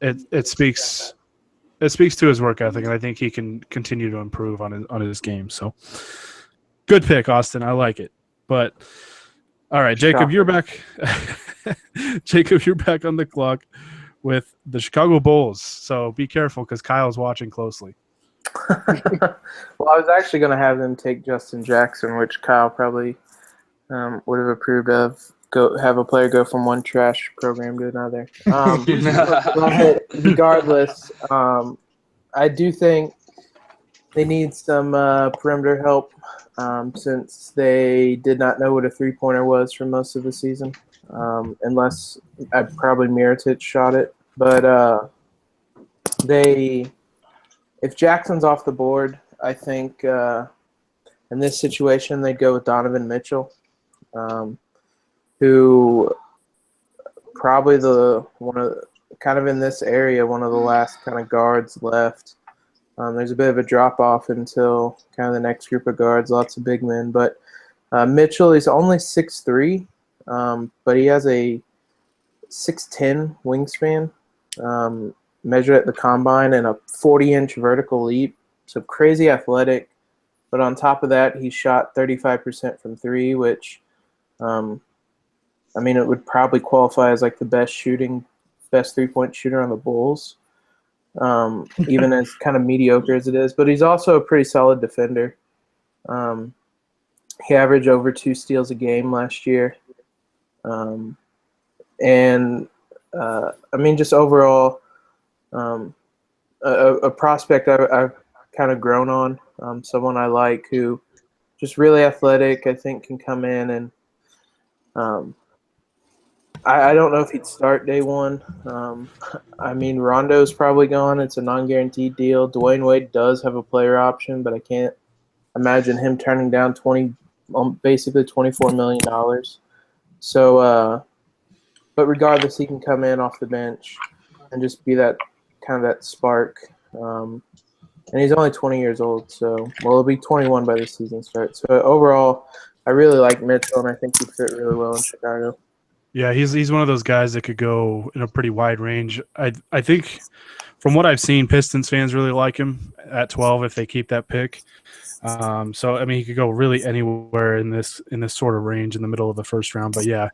it speaks to his work ethic, and I think he can continue to improve on his game. So, good pick, Austin. I like it. But all right, Jacob, you're back. Jacob, you're back on the clock with the Chicago Bulls. So be careful because Kyle's watching closely. Well, I was actually going to have them take Justin Jackson, which Kyle probably would have approved of. Have a player go from one trash program to another. But regardless, I do think they need some perimeter help since they did not know what a three-pointer was for most of the season, unless probably Mirotic shot it. But if Jackson's off the board, I think in this situation they'd go with Donovan Mitchell. Who probably kind of in this area, one of the last kind of guards left. There's a bit of a drop-off until kind of the next group of guards, lots of big men. But Mitchell, he's only 6'3", but he has a 6'10" wingspan, measured at the combine, and a 40-inch vertical leap. So crazy athletic. But on top of that, he shot 35% from three, which it would probably qualify as like the best three-point shooter on the Bulls, even as kind of mediocre as it is. But he's also a pretty solid defender. He averaged over 2 steals a game last year. Just overall, a prospect I've kind of grown on, someone I like who just really athletic, I think can come in and I don't know if he'd start day one. Rondo's probably gone. It's a non-guaranteed deal. Dwayne Wade does have a player option, but I can't imagine him turning down basically $24 million. So, but regardless, he can come in off the bench and just be that spark. And he's only 20 years old, he'll be 21 by the season starts. So overall, I really like Mitchell, and I think he'd fit really well in Chicago. Yeah, he's one of those guys that could go in a pretty wide range. I think from what I've seen, Pistons fans really like him at 12 if they keep that pick. He could go really anywhere in this sort of range in the middle of the first round. But yeah,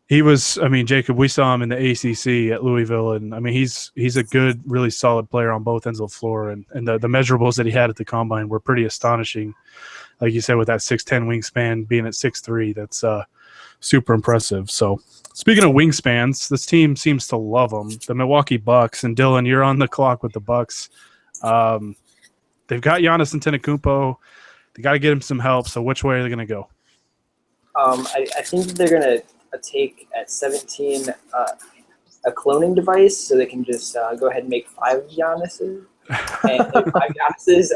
he was. Jacob, we saw him in the ACC at Louisville, and he's a good, really solid player on both ends of the floor. And the measurables that he had at the combine were pretty astonishing. Like you said, with that 6'10" wingspan, being at 6'3", that's super impressive. So, speaking of wingspans, this team seems to love them. The Milwaukee Bucks, and Dylan, you're on the clock with the Bucks. They've got Giannis Antetokounmpo. They got to get him some help. So, which way are they going to go? I think they're going to take at 17 a cloning device, so they can just go ahead and make 5 Giannis's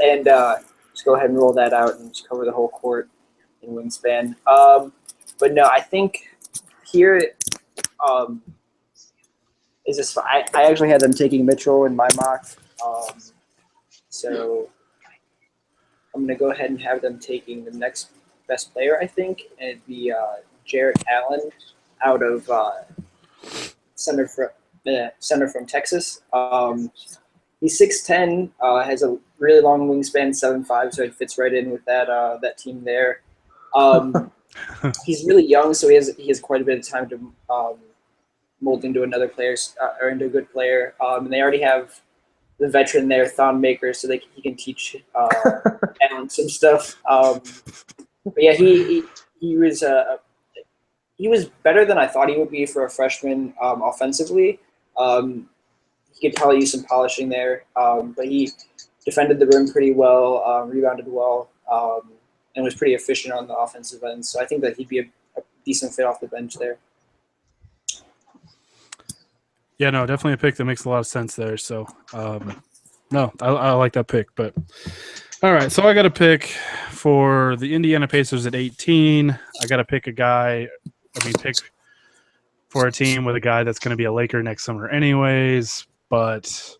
and just go ahead and roll that out and just cover the whole court in wingspan. But no, I think here is this. I actually had them taking Mitchell in my mock, so I'm going to go ahead and have them taking the next best player, I think, and it'd be Jarrett Allen out of center from Texas. He's 6'10", has a really long wingspan, 7'5", so he fits right in with that team there. He's really young, so he has quite a bit of time to mold into another player or into a good player. And they already have the veteran there, Thon Maker, so he can teach Allen some stuff. But yeah, he was better than I thought he would be for a freshman offensively. He could probably use some polishing there, but he defended the rim pretty well, rebounded well, and was pretty efficient on the offensive end. So I think that he'd be a decent fit off the bench there. Yeah, no, definitely a pick that makes a lot of sense there. So, no, I like that pick. But all right, so I got a pick for the Indiana Pacers at 18. I got to pick pick for a team with a guy that's going to be a Laker next summer, anyways. But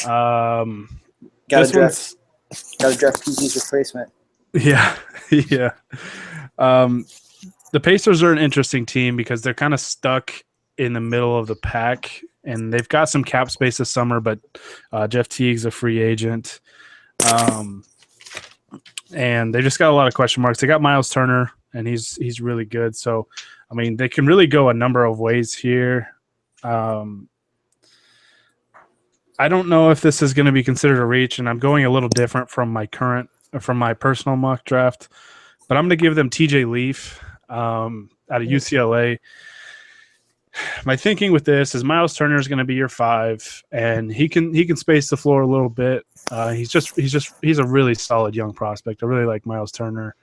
Gotta draft PG's replacement. Yeah, yeah. The Pacers are an interesting team because they're kind of stuck in the middle of the pack, and they've got some cap space this summer, but Jeff Teague's a free agent. And they just got a lot of question marks. They got Miles Turner, and he's really good. So, I mean, they can really go a number of ways here. I don't know if this is going to be considered a reach, and I'm going a little different from my personal mock draft, but I'm going to give them TJ Leaf out of UCLA. My thinking with this is Miles Turner is going to be your 5, and he can space the floor a little bit. He's a really solid young prospect. I really like Miles Turner.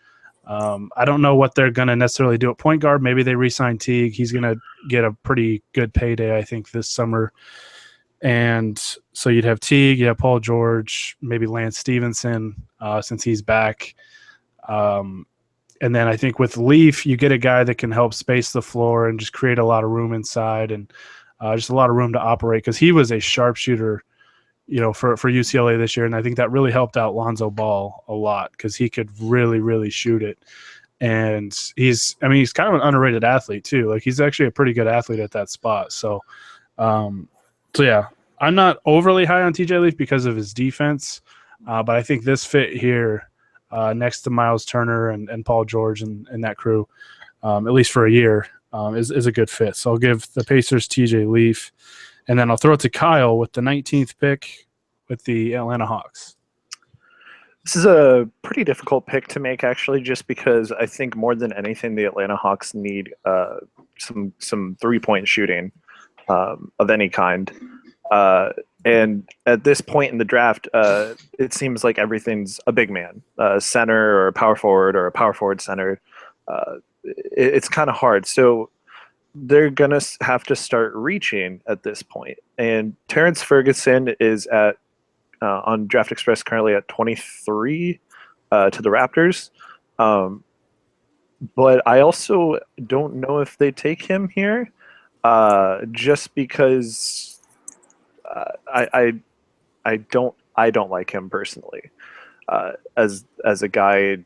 I don't know what they're going to necessarily do at point guard. Maybe they re-sign Teague. He's going to get a pretty good payday, I think, this summer. And so you'd have Teague, you have Paul George, maybe Lance Stevenson since he's back. And then I think with Leaf, you get a guy that can help space the floor and just create a lot of room inside and just a lot of room to operate because he was a sharpshooter, for UCLA this year. And I think that really helped out Lonzo Ball a lot because he could really, really shoot it. And he's kind of an underrated athlete too. Like he's actually a pretty good athlete at that spot. So yeah, I'm not overly high on TJ Leaf because of his defense, but I think this fit here next to Miles Turner and Paul George and that crew, at least for a year, is a good fit. So I'll give the Pacers TJ Leaf, and then I'll throw it to Kyle with the 19th pick with the Atlanta Hawks. This is a pretty difficult pick to make, actually, just because I think more than anything, the Atlanta Hawks need some 3-point shooting of any kind. And at this point in the draft, it seems like everything's a big man, center or a power forward center. It's kind of hard. So they're going to have to start reaching at this point. And Terrence Ferguson is on Draft Express currently at 23 to the Raptors. But I also don't know if they take him here just because I don't like him personally as a guy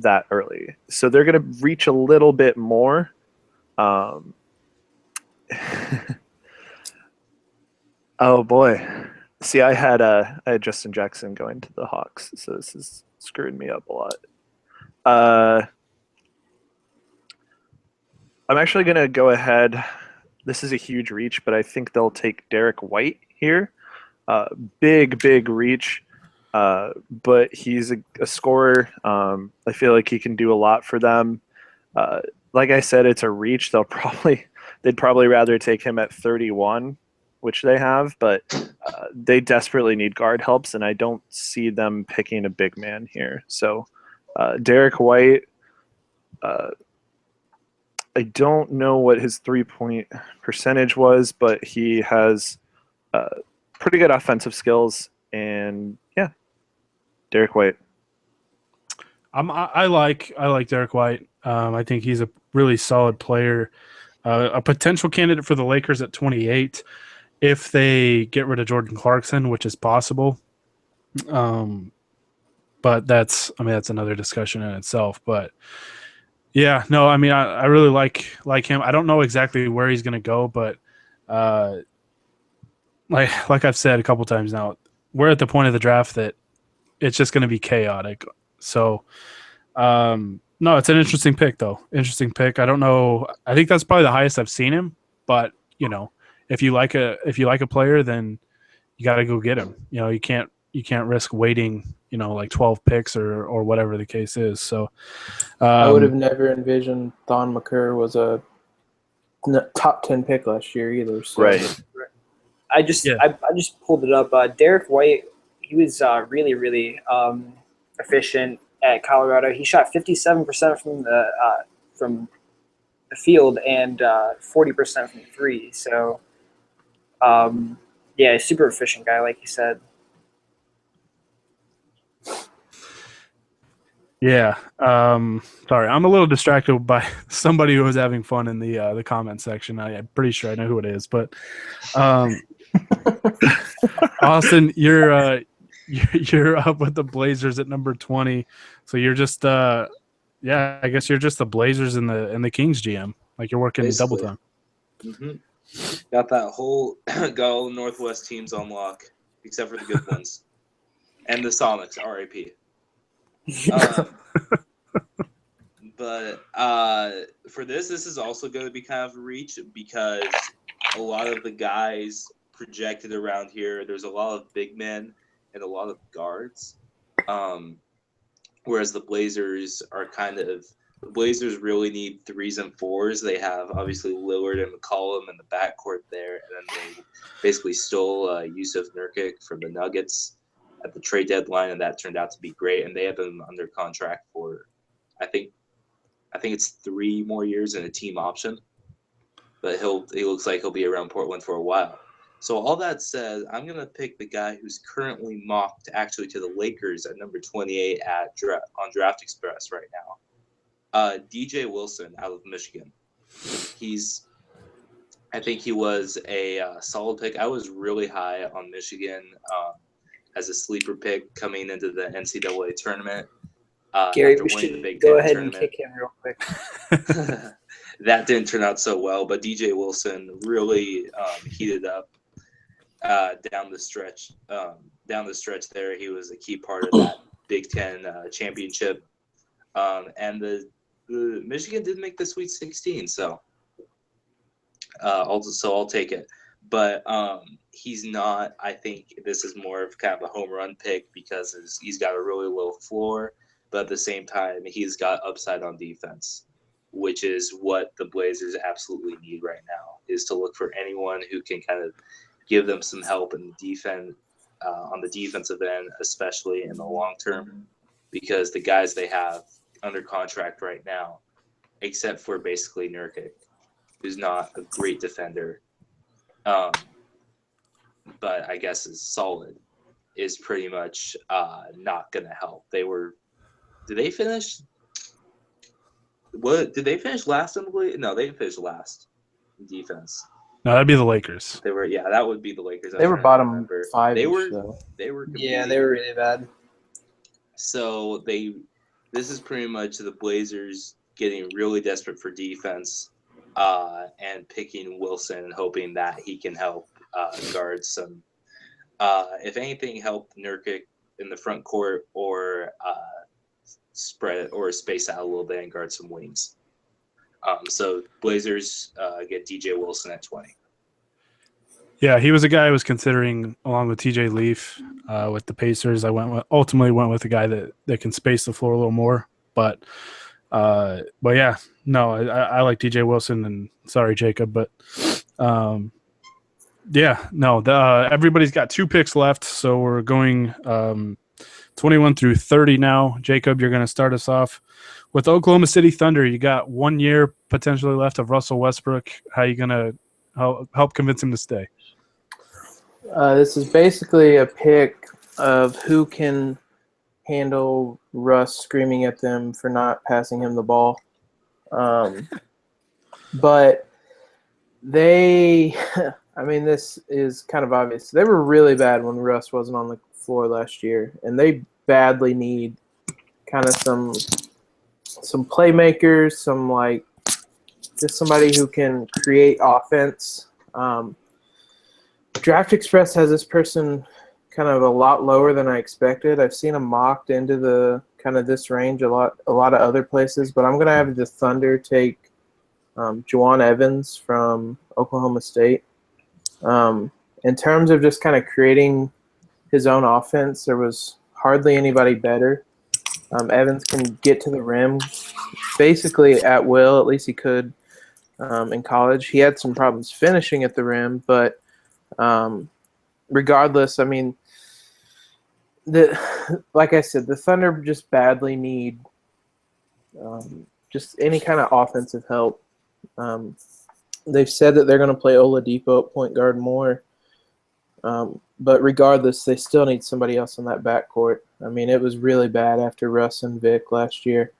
that early. So they're going to reach a little bit more. Oh boy. See, I had Justin Jackson going to the Hawks, so this is screwing me up a lot. I'm actually going to go ahead. This is a huge reach, but I think they'll take Derek White here. Big reach, but he's a scorer. I feel like he can do a lot for them. Like I said, it's a reach. They'd probably rather take him at 31, which they have, but they desperately need guard helps, and I don't see them picking a big man here. So Derek White, I don't know what his 3-point percentage was, but he has pretty good offensive skills, and yeah, Derek White. I like Derek White. I think he's a really solid player, a potential candidate for the Lakers at 28 if they get rid of Jordan Clarkson, which is possible. But that's another discussion in itself. But yeah, no, I really like him. I don't know exactly where he's going to go, but like I've said a couple times now, we're at the point of the draft that it's just going to be chaotic. So, no, it's an interesting pick though. Interesting pick. I don't know. I think that's probably the highest I've seen him. But if you like a player, then you got to go get him. You can't risk waiting. Like 12 picks or whatever the case is. So, I would have never envisioned Thon McCurr was a top 10 pick last year either. So. Right. I just pulled it up. Derek White, he was really, really efficient at Colorado. He shot 57% from the field and 40% from three. So, super efficient guy, like you said. Yeah. Sorry, I'm a little distracted by somebody who was having fun in the comment section. I'm pretty sure I know who it is, but Austin, you're up with the Blazers at number 20. So you're just I guess you're just the Blazers and the Kings GM. Like you're working Basically. double time. Mm-hmm. Got all the Northwest teams on lock, except for the good ones, and the Sonics. RIP. But for this is also going to be kind of a reach because a lot of the guys projected around here, there's a lot of big men and a lot of guards. Whereas the Blazers really need 3s and 4s. They have obviously Lillard and McCollum in the backcourt there, and then they basically stole Yusuf Nurkic from the Nuggets at the trade deadline, and that turned out to be great. And they have him under contract for, I think it's 3 more years and a team option. But he looks like he'll be around Portland for a while. So all that said, I'm gonna pick the guy who's currently mocked actually to the Lakers at number 28 on Draft Express right now. DJ Wilson out of Michigan. I think he was a solid pick. I was really high on Michigan as a sleeper pick coming into the NCAA tournament. Gary, we should go ahead and kick him real quick. That didn't turn out so well, but DJ Wilson really heated up down the stretch. There, he was a key part of that Big Ten championship, and the Michigan did make the Sweet 16. So, I'll take it. But he's not. I think this is more of kind of a home run pick because he's got a really low floor, but at the same time, he's got upside on defense, which is what the Blazers absolutely need right now, is to look for anyone who can kind of give them some help in the defense, on the defensive end, especially in the long term, because the guys they have under contract right now, except for basically Nurkic, who's not a great defender, but I guess is solid, is pretty much not going to help. Did they finish last in the league? No, they didn't finish last in defense. No, that'd be the Lakers. That would be the Lakers. They were bottom 5. They were They were really bad. So this is pretty much the Blazers getting really desperate for defense, and picking Wilson and hoping that he can help guard some, if anything, help Nurkic in the front court or spread or space out a little bit and guard some wings. So Blazers get DJ Wilson at 20. Yeah, he was a guy I was considering along with TJ Leaf with the Pacers. I ultimately went with a guy that can space the floor a little more. But yeah, no, I like DJ Wilson, and sorry, Jacob, but yeah, no, everybody's got 2 picks left, so we're going 21 through 30 now. Jacob, you're going to start us off with Oklahoma City Thunder. You got 1 year potentially left of Russell Westbrook. How are you going to help convince him to stay? This is basically a pick of who can handle Russ screaming at them for not passing him the ball. But this is kind of obvious. They were really bad when Russ wasn't on the floor last year, and they badly need kind of some playmakers, just somebody who can create offense Draft Express has this person kind of a lot lower than I expected. I've seen him mocked into the kind of this range a lot of other places, but I'm going to have the Thunder take Juwan Evans from Oklahoma State. In terms of just kind of creating his own offense, there was hardly anybody better. Evans can get to the rim basically at will. At least he could in college. He had some problems finishing at the rim, but regardless, I mean, like I said, the Thunder just badly need just any kind of offensive help. They've said that they're going to play Oladipo at point guard more. But regardless, they still need somebody else in that backcourt. I mean, it was really bad after Russ and Vic last year.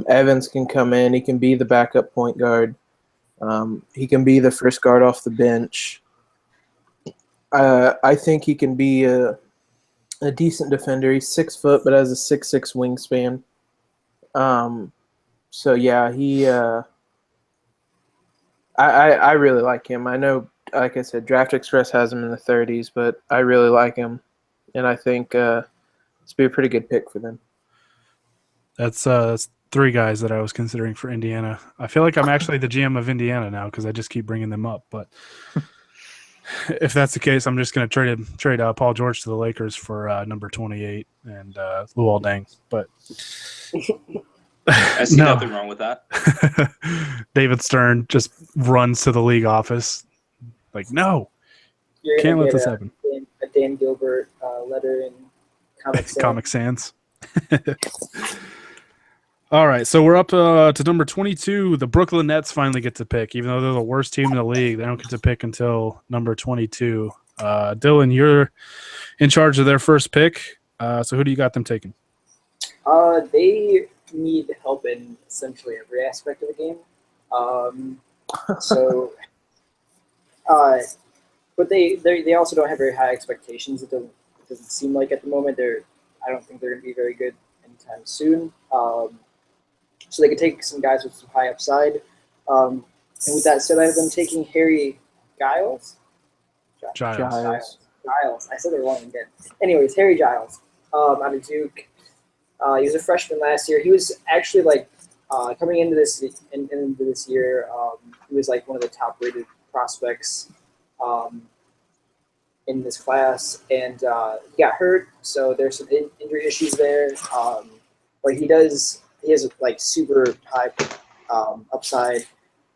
Evans can come in. He can be the backup point guard. He can be the first guard off the bench. I think he can be a decent defender. He's 6 foot, but has a 6'6" wingspan. So yeah, I really like him. I know, like I said, Draft Express has him in the 30s, but I really like him, and I think it's be a pretty good pick for them. That's 3 guys that I was considering for Indiana. I feel like I'm actually the GM of Indiana now because I just keep bringing them up. But if that's the case, I'm just going to trade Paul George to the Lakers for number 28 and Luol Deng. But I see nothing wrong with that. David Stern just runs to the league office like, no, can't let this happen. A Dan Gilbert letter in Comic Sans. Comic Sans. All right, so we're up to number 22. The Brooklyn Nets finally get to pick. Even though they're the worst team in the league, they don't get to pick until number 22. Dylan, you're in charge of their first pick. So who do you got them taking? They need help in essentially every aspect of the game. But they also don't have very high expectations. It doesn't seem like at the moment I don't think they're going to be very good anytime soon. So they could take some guys with some high upside. And with that said, I have them taking Harry Giles. Giles. I said it wrong again. Anyways, Harry Giles out of Duke. He was a freshman last year. He was actually coming into this year. He was like one of the top rated prospects in this class, and he got hurt. So there's some injury issues there. But he has like super high upside,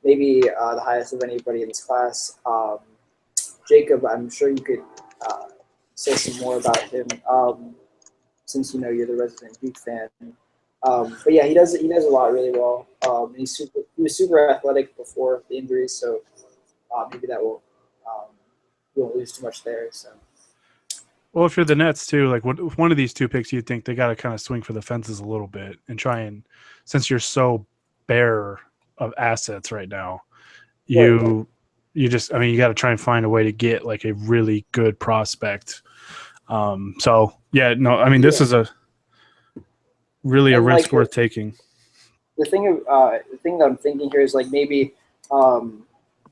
maybe the highest of anybody in this class. Jacob, I'm sure you could say some more about him. Since you're the resident Duke fan, but yeah, he does a lot really well. He was super athletic before the injuries, so maybe that will won't lose too much there. So, well, if you're the Nets too, like one of these 2 picks, you think they got to kind of swing for the fences a little bit and try and, since you're so bare of assets right now, you just, I mean, you got to try and find a way to get like a really good prospect. So yeah, no, I mean, this is a risk worth taking. The thing that I'm thinking here is like maybe I'm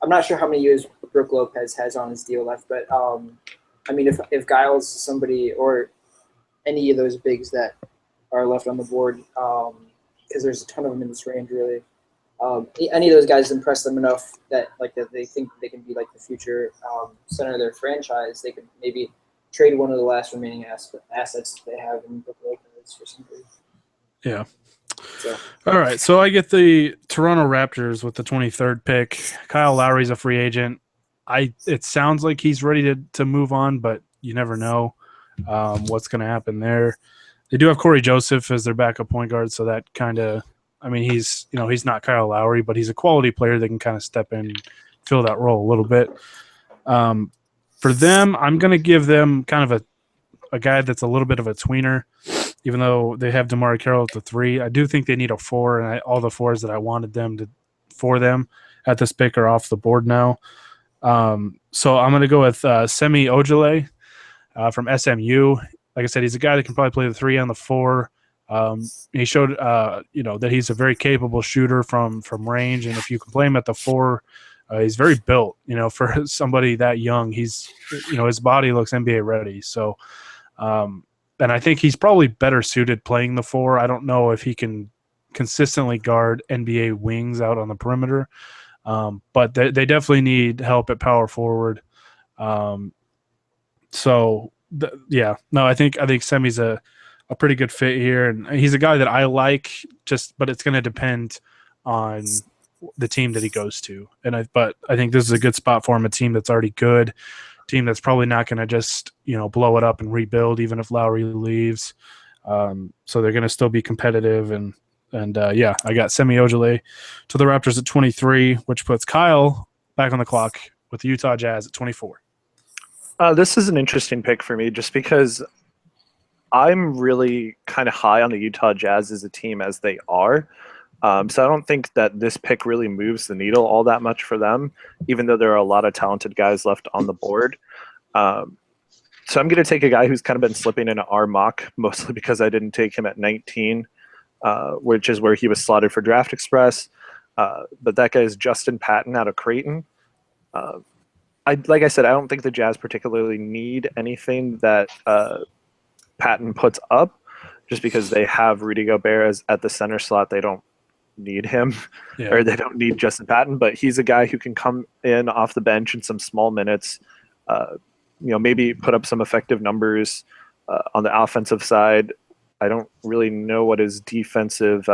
not sure how many years Brook Lopez has on his deal left, but I mean, if Giles is somebody or any of those bigs that are left on the board, because there's a ton of them in this range, really. Any of those guys impress them enough that they think they can be like the future center of their franchise. They could maybe trade one of the last remaining assets they have in Brook Lopez for some reason. Yeah. So. All right. So I get the Toronto Raptors with the 23rd pick. Kyle Lowry's a free agent. It sounds like he's ready to move on, but you never know what's going to happen there. They do have Corey Joseph as their backup point guard, so that kind of, I mean, he's not Kyle Lowry, but he's a quality player that can kind of step in and fill that role a little bit. For them, I'm going to give them kind of a guy that's a little bit of a tweener, even though they have DeMar Carroll at the 3. I do think they need a 4, and all the 4s that I wanted for them at this pick are off the board now. So I'm going to go with Semi Ojeleye from SMU. Like I said, he's a guy that can probably play the 3 and the 4. He showed, that he's a very capable shooter from range, and if you can play him at the 4, He's very built, for somebody that young. He's, his body looks NBA ready. So, and I think he's probably better suited playing the 4. I don't know if he can consistently guard NBA wings out on the perimeter, but they definitely need help at power forward. I think Semi's a pretty good fit here, and he's a guy that I like. But it's going to depend on the team that he goes to, but I think this is a good spot for him. A team that's already good, team that's probably not going to just blow it up and rebuild even if Lowry leaves. So they're going to still be competitive, and I got Semi Ojeleye to the Raptors at 23, which puts Kyle back on the clock with the Utah Jazz at 24. This is an interesting pick for me just because I'm really kind of high on the Utah Jazz as a team as they are. So I don't think that this pick really moves the needle all that much for them, even though there are a lot of talented guys left on the board. So I'm going to take a guy who's kind of been slipping into our mock, mostly because I didn't take him at 19, which is where he was slotted for Draft Express. But that guy is Justin Patton out of Creighton. Like I said, I don't think the Jazz particularly need anything that Patton puts up, just because they have Rudy Gobert at the center slot. They don't need him, or they don't need Justin Patton, but he's a guy who can come in off the bench in some small minutes, maybe put up some effective numbers on the offensive side. I don't really know what his defensive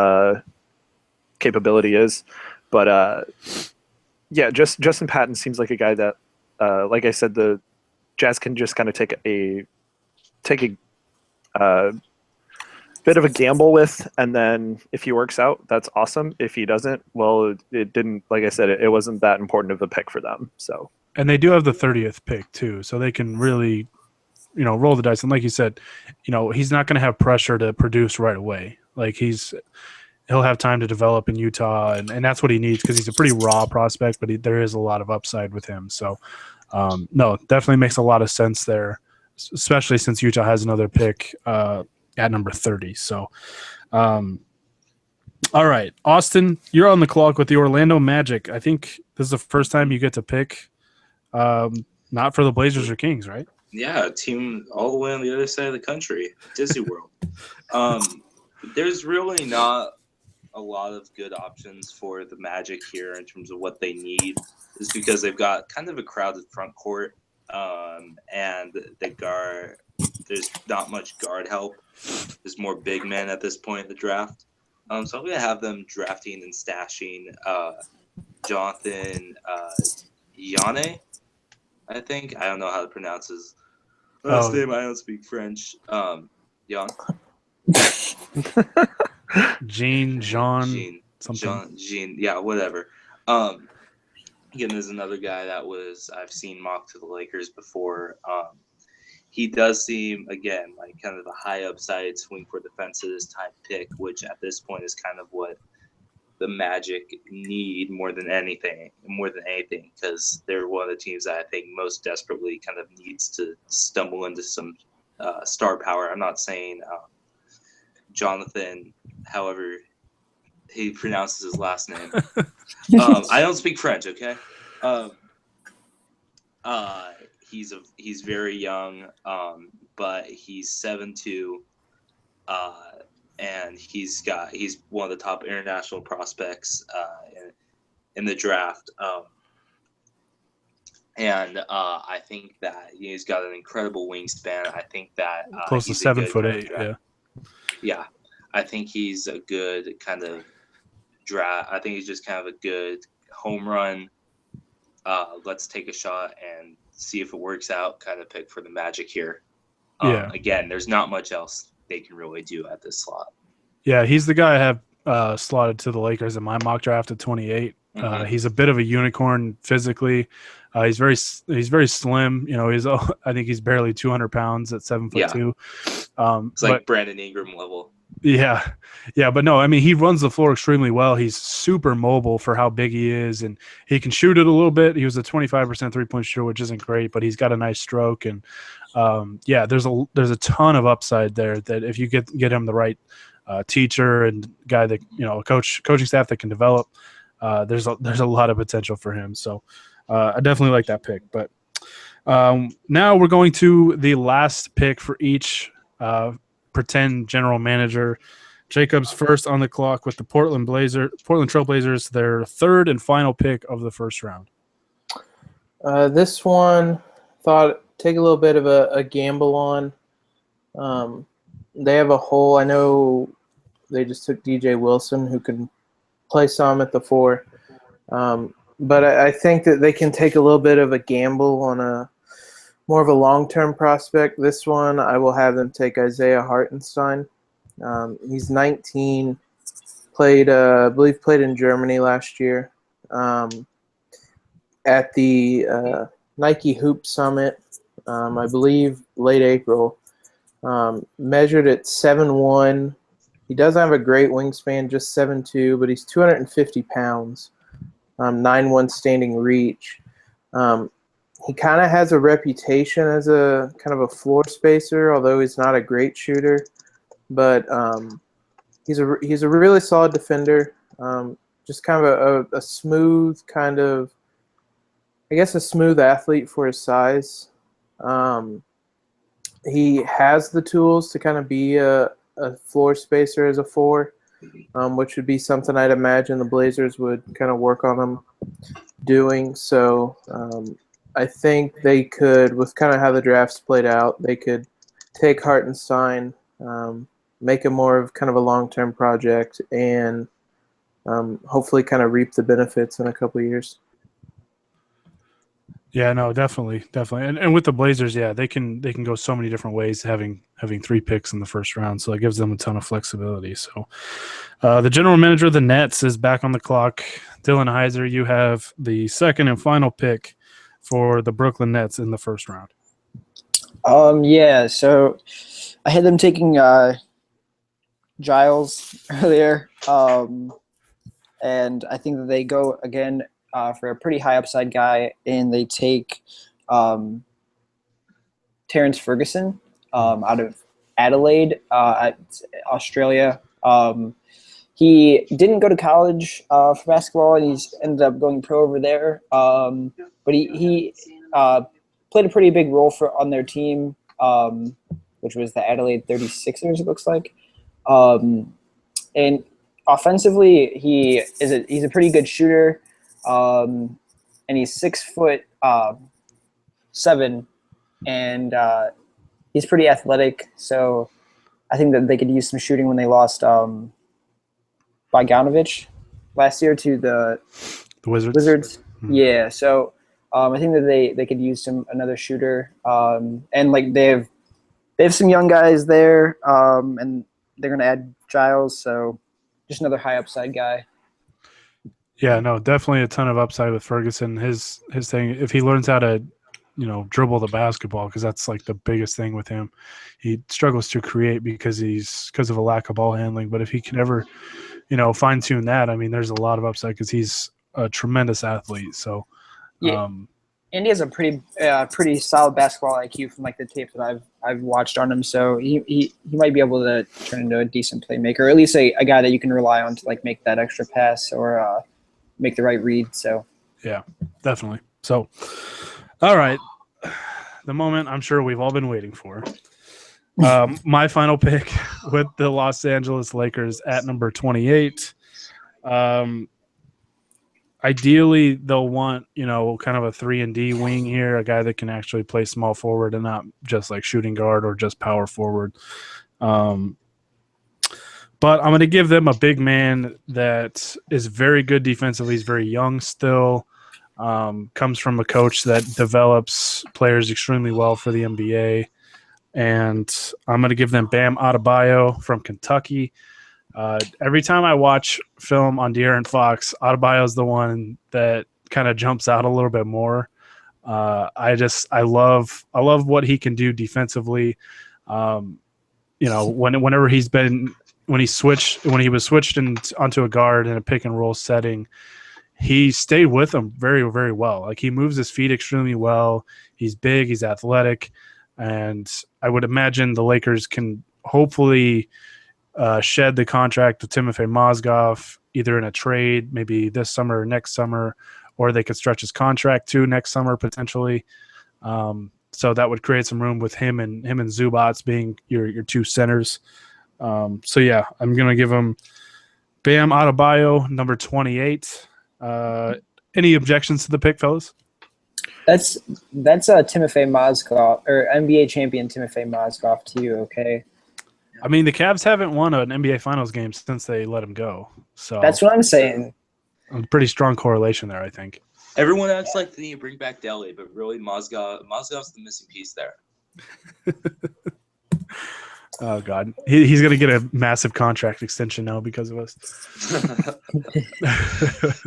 capability is, but just Justin Patton seems like a guy that, like I said, the Jazz can just kind of take a bit of a gamble with, and then if he works out, that's awesome. If he doesn't, well, it didn't. Like I said, it wasn't that important of a pick for them. So, and they do have the 30th pick too, so they can really, roll the dice. And like you said, he's not going to have pressure to produce right away. Like he'll have time to develop in Utah, and that's what he needs because he's a pretty raw prospect, but there is a lot of upside with him. So, no, definitely makes a lot of sense there, especially since Utah has another pick at number 30. So, all right, Austin, you're on the clock with the Orlando Magic. I think this is the first time you get to pick, not for the Blazers or Kings, right? Yeah, team all the way on the other side of the country, Disney World. There's really not a lot of good options for the Magic here in terms of what they need, is because they've got kind of a crowded front court, and there's not much guard help. There's more big men at this point in the draft. So I'm going to have them drafting and stashing Jonathan Yane, I think. I don't know how to pronounce his last name. I don't speak French. Jan. Jean, yeah, whatever. Again, there's another guy that I've seen mocked to the Lakers before. He does seem, again, like kind of a high upside swing for the fences type pick, which at this point is kind of what the Magic need more than anything, because they're one of the teams that I think most desperately kind of needs to stumble into some star power. I'm not saying Jonathan, however he pronounces his last name. I don't speak French, okay? He's very young, but he's 7'2", and he's one of the top international prospects in the draft. I think that he's got an incredible wingspan. I think that close to 7'8", yeah. Yeah, I think he's a good kind of draft. I think he's just kind of a good home run. Let's take a shot and see if it works out kind of pick for the Magic here. Again, there's not much else they can really do at this slot. Yeah, he's the guy I have slotted to the Lakers in my mock draft at 28. He's a bit of a unicorn physically. He's very slim. I think he's barely 200 pounds at 7'2". It's like Brandon Ingram level. Yeah, but no, I mean, he runs the floor extremely well. He's super mobile for how big he is, and he can shoot it a little bit. He was a 25% three-point shooter, which isn't great, but he's got a nice stroke. And there's a ton of upside there that if you get him the right teacher and guy that coaching staff that can develop, there's a lot of potential for him. So I definitely like that pick. But now we're going to the last pick for each pretend general manager. Jacob's first on the clock with the Portland Trailblazers, their third and final pick of the first round. This one, thought take a little bit of a gamble on. They have a hole. I know they just took DJ Wilson, who can play some at the 4. But I think that they can take a little bit of a gamble on a more of a long-term prospect. This one, I will have them take Isaiah Hartenstein. He's 19, I believe played in Germany last year at the Nike Hoop Summit, I believe late April. Measured at 7'1". He doesn't have a great wingspan, just 7'2", but he's 250 pounds, 9'1" standing reach. He kind of has a reputation as a kind of a floor spacer, although he's not a great shooter. But he's a really solid defender. Just kind of a smooth kind of, I guess, a smooth athlete for his size. He has the tools to kind of be a floor spacer as a 4, which would be something I'd imagine the Blazers would kind of work on him doing. So I think they could, with kind of how the draft's played out, they could take Hartenstein, make him more of kind of a long-term project, and hopefully kind of reap the benefits in a couple of years. Yeah, no, definitely. And with the Blazers, yeah, they can go so many different ways, having 3 picks in the first round, so it gives them a ton of flexibility. So the general manager of the Nets is back on the clock. Dylan Heiser, you have the second and final pick for the Brooklyn Nets in the first round. Yeah, so I had them taking Giles earlier, and I think that they go again for a pretty high upside guy, and they take Terrence Ferguson out of Adelaide, Australia. He didn't go to college for basketball, and he's ended up going pro over there. But he played a pretty big role on their team, which was the Adelaide 36ers, it looks like. And offensively, he's a pretty good shooter. And he's 6'7", and he's pretty athletic. So I think that they could use some shooting when they lost Bogdanovic last year to the Wizards. Mm-hmm. Yeah, so I think that they could use another shooter. And like they have some young guys there, and they're gonna add Giles, so just another high upside guy. Yeah, no, definitely a ton of upside with Ferguson. His thing, if he learns how to, dribble the basketball, because that's like the biggest thing with him. He struggles to create because of a lack of ball handling. But if he can ever, fine tune that, I mean, there's a lot of upside because he's a tremendous athlete. So, yeah. And he has a pretty solid basketball IQ from like the tape that I've watched on him. So he might be able to turn into a decent playmaker, or at least a guy that you can rely on to like make that extra pass or make the right read. So yeah, definitely. So, all right, the moment I'm sure we've all been waiting for. My final pick with the Los Angeles Lakers at number 28. Ideally, they'll want, kind of a 3-and-D wing here, a guy that can actually play small forward and not just like shooting guard or just power forward. But I'm going to give them a big man that is very good defensively. He's very young still, comes from a coach that develops players extremely well for the NBA. And I'm going to give them Bam Adebayo from Kentucky. Every time I watch film on De'Aaron Fox, Adebayo is the one that kind of jumps out a little bit more. I love what he can do defensively. Whenever when he was switched onto a guard in a pick and roll setting, he stayed with them very, very well. Like, he moves his feet extremely well. He's big, he's athletic, and I would imagine the Lakers can hopefully shed the contract of Timofey Mozgov, either in a trade, maybe this summer or next summer, or they could stretch his contract to next summer potentially. So that would create some room with him and Zubats being your two centers. So yeah, I'm gonna give him Bam Adebayo, number 28. Any objections to the pick, fellas? That's Timofey Mozgov, or NBA champion Timofey Mozgov too. Okay, I mean, the Cavs haven't won an NBA Finals game since they let him go. So that's what I'm saying. a pretty strong correlation there, I think. Everyone acts like they need to bring back Delhi, but really Mozgov's the missing piece there. Oh God, he's gonna get a massive contract extension now because of us.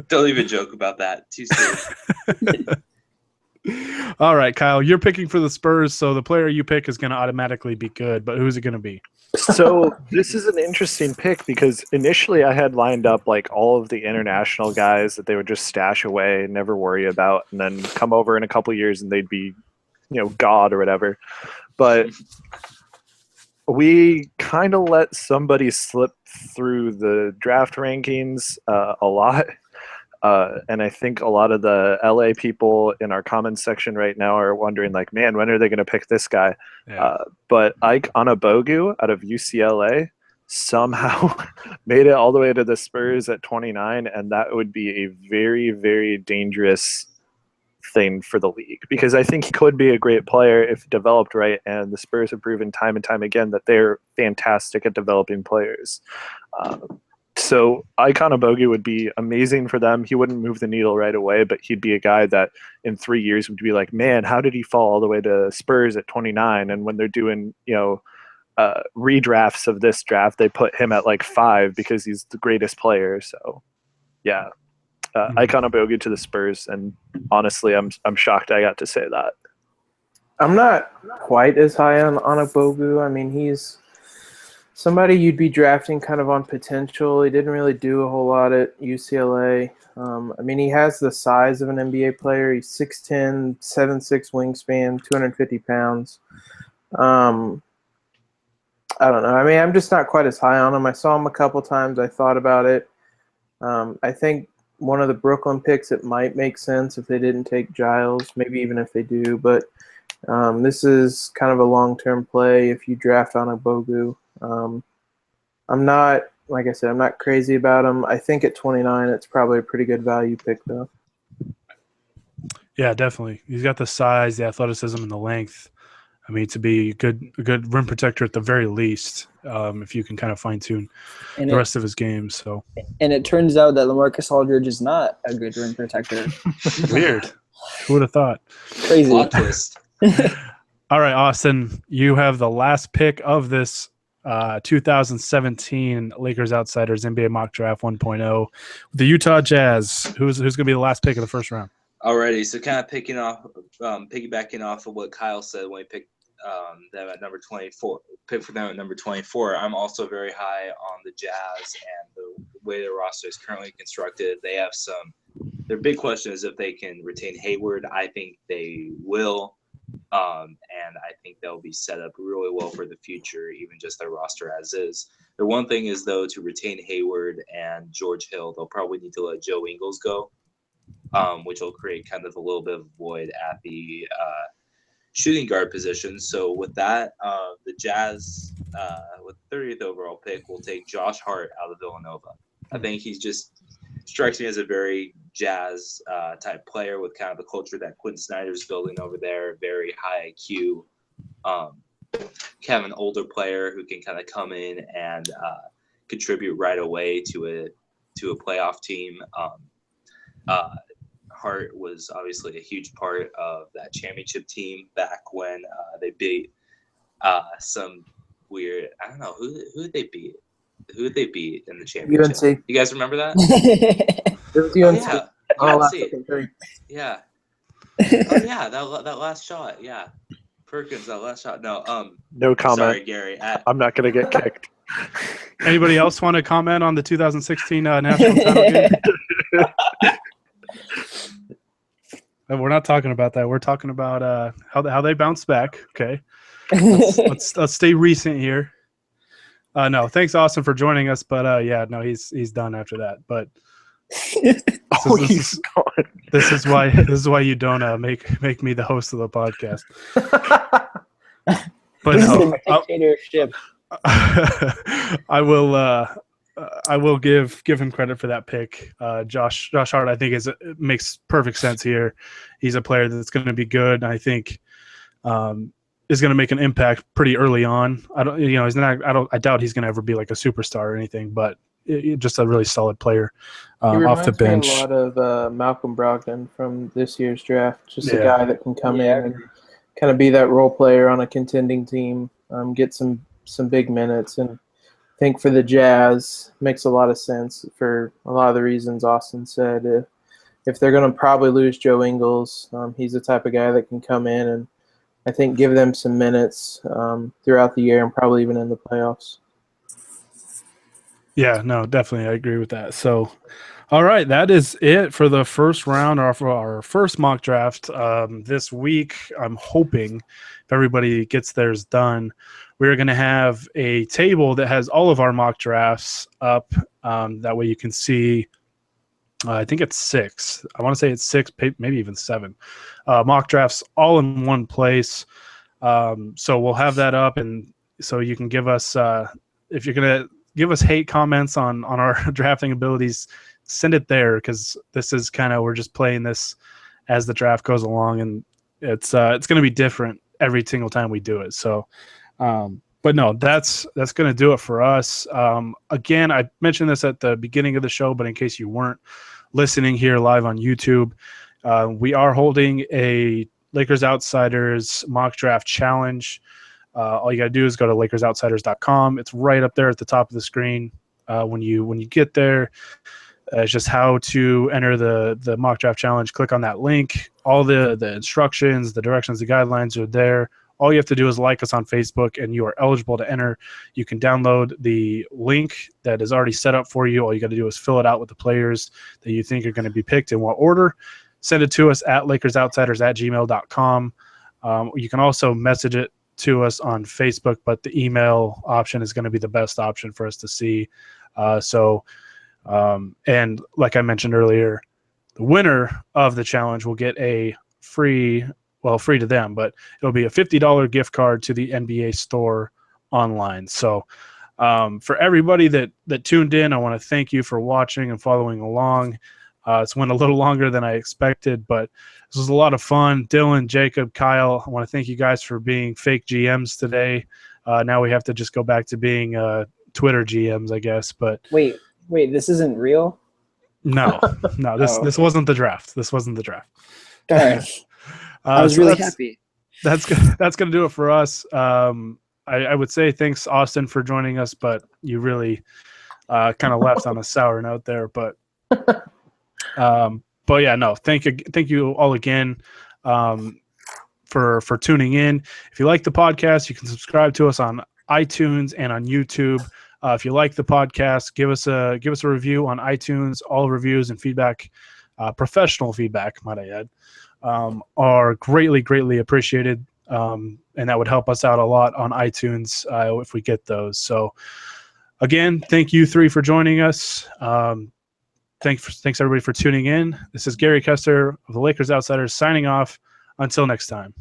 Don't even joke about that. Too soon. All right, Kyle, you're picking for the Spurs, so the player you pick is going to automatically be good, but who's it going to be? So this is an interesting pick because initially I had lined up like all of the international guys that they would just stash away and never worry about, and then come over in a couple of years and they'd be, God or whatever. But we kind of let somebody slip through the draft rankings a lot. And I think a lot of the LA people in our comments section right now are wondering, like, man, when are they going to pick this guy? Yeah. But Ike Anabogu out of UCLA somehow made it all the way to the Spurs at 29, and that would be a very, very dangerous thing for the league because I think he could be a great player if developed right, and the Spurs have proven time and time again that they're fantastic at developing players. So Ike Anabogu would be amazing for them. He wouldn't move the needle right away, but he'd be a guy that in 3 years would be like, man, how did he fall all the way to Spurs at 29? And when they're doing, redrafts of this draft, they put him at like 5 because he's the greatest player. So, yeah, Ike Anabogu to the Spurs. And honestly, I'm shocked I got to say that. I'm not quite as high on Anabogu. I mean, he's somebody you'd be drafting kind of on potential. He didn't really do a whole lot at UCLA. I mean, he has the size of an NBA player. He's 6'10", 7'6" wingspan, 250 pounds. I don't know. I mean, I'm just not quite as high on him. I saw him a couple times. I thought about it. I think one of the Brooklyn picks, it might make sense if they didn't take Giles, maybe even if they do. But this is kind of a long-term play if you draft Anabogu. I'm not, like I said, I'm not crazy about him. I think at 29, it's probably a pretty good value pick, though. Yeah, definitely. He's got the size, the athleticism, and the length. I mean, to be a good rim protector at the very least, if you can kind of fine tune the rest of his game. So, and it turns out that LaMarcus Aldridge is not a good rim protector. Weird. Who would have thought? Crazy. Plot twist. All right, Austin, you have the last pick of this 2017 Lakers Outsiders NBA Mock Draft 1.0. The Utah Jazz. Who's going to be the last pick of the first round? Alrighty, so kind of piggybacking off of what Kyle said when he picked them at number 24. Pick for them at number 24. I'm also very high on the Jazz and the way their roster is currently constructed. They have their big question is if they can retain Hayward. I think they will. And I think they'll be set up really well for the future, even just their roster as is. The one thing is, though, to retain Hayward and George Hill, they'll probably need to let Joe Ingles go, which will create kind of a little bit of a void at the shooting guard position. So with that, the Jazz, with 30th overall pick, will take Josh Hart out of Villanova. I think he's just strikes me as a very Jazz type player with kind of the culture that Quentin Snyder's building over there. Very high IQ, kind of an older player who can kind of come in and contribute right away to a playoff team. Hart was obviously a huge part of that championship team back when they beat some weird. I don't know who did they beat. Who did they beat in the championship? UNC. You guys remember that? It was UNC. Yeah. Oh yeah, that last shot. Yeah, Perkins, that last shot. No, no comment. Sorry, Gary. I'm not gonna get kicked. Anybody else want to comment on the 2016 national title game? We're not talking about that. We're talking about how they bounced back. Okay, let's stay recent here. No, thanks, Austin, for joining us. But yeah, no, he's done after that. But He's gone. this is why you don't make me the host of the podcast. But This is no, a dictatorship. I will give him credit for that pick. Josh Hart, I think makes perfect sense here. He's a player that's going to be good. I think is going to make an impact pretty early on. I doubt he's going to ever be like a superstar or anything, but just a really solid player off the bench. Me a lot of Malcolm Brogdon from this year's draft. Just a Yeah. guy that can come in and kind of be that role player on a contending team, get some big minutes, and I think for the Jazz makes a lot of sense for a lot of the reasons Austin said. If they're going to probably lose Joe Ingles, he's the type of guy that can come in and I think give them some minutes throughout the year and probably even in the playoffs. Yeah, no, definitely. I agree with that. So, all right, that is it for the first round or for our first mock draft this week. I'm hoping if everybody gets theirs done, we're going to have a table that has all of our mock drafts up. That way you can see, I think it's 6. I want to say it's 6, maybe even 7 mock drafts all in one place. So we'll have that up, and so you can give us, if you're going to give us hate comments on our drafting abilities, send it there, because this is kind of, we're just playing this as the draft goes along, and it's going to be different every single time we do it. So, but no, that's going to do it for us. Again, I mentioned this at the beginning of the show, but in case you weren't listening here live on YouTube, we are holding a Lakers Outsiders mock draft challenge. All you got to do is go to LakersOutsiders.com. It's right up there at the top of the screen. When you get there, it's just how to enter the mock draft challenge. Click on that link. All the instructions, the directions, the guidelines are there. All you have to do is like us on Facebook, and you are eligible to enter. You can download the link that is already set up for you. All you got to do is fill it out with the players that you think are going to be picked in what order. Send it to us at LakersOutsiders@gmail.com. You can also message it to us on Facebook, but the email option is going to be the best option for us to see. And like I mentioned earlier, the winner of the challenge will get a free to them, but it'll be a $50 gift card to the NBA store online. So for everybody that tuned in, I want to thank you for watching and following along. It's went a little longer than I expected, but this was a lot of fun. Dylan, Jacob, Kyle, I want to thank you guys for being fake GMs today. Now we have to just go back to being Twitter GMs, I guess. But Wait, this isn't real? no, this wasn't the draft. This wasn't the draft. Darn. I was really happy. That's going to do it for us. I would say thanks, Austin, for joining us, but you really kind of left on a sour note there. But yeah, no, thank you all again for tuning in. If you like the podcast, you can subscribe to us on iTunes and on YouTube. If you like the podcast, give us a review on iTunes. All reviews and feedback, professional feedback, might I add, are greatly appreciated, and that would help us out a lot on iTunes if we get those. So again, thank you 3 for joining us. Thanks everybody for tuning in. This is Gary Kester of the Lakers Outsiders signing off. Until next time.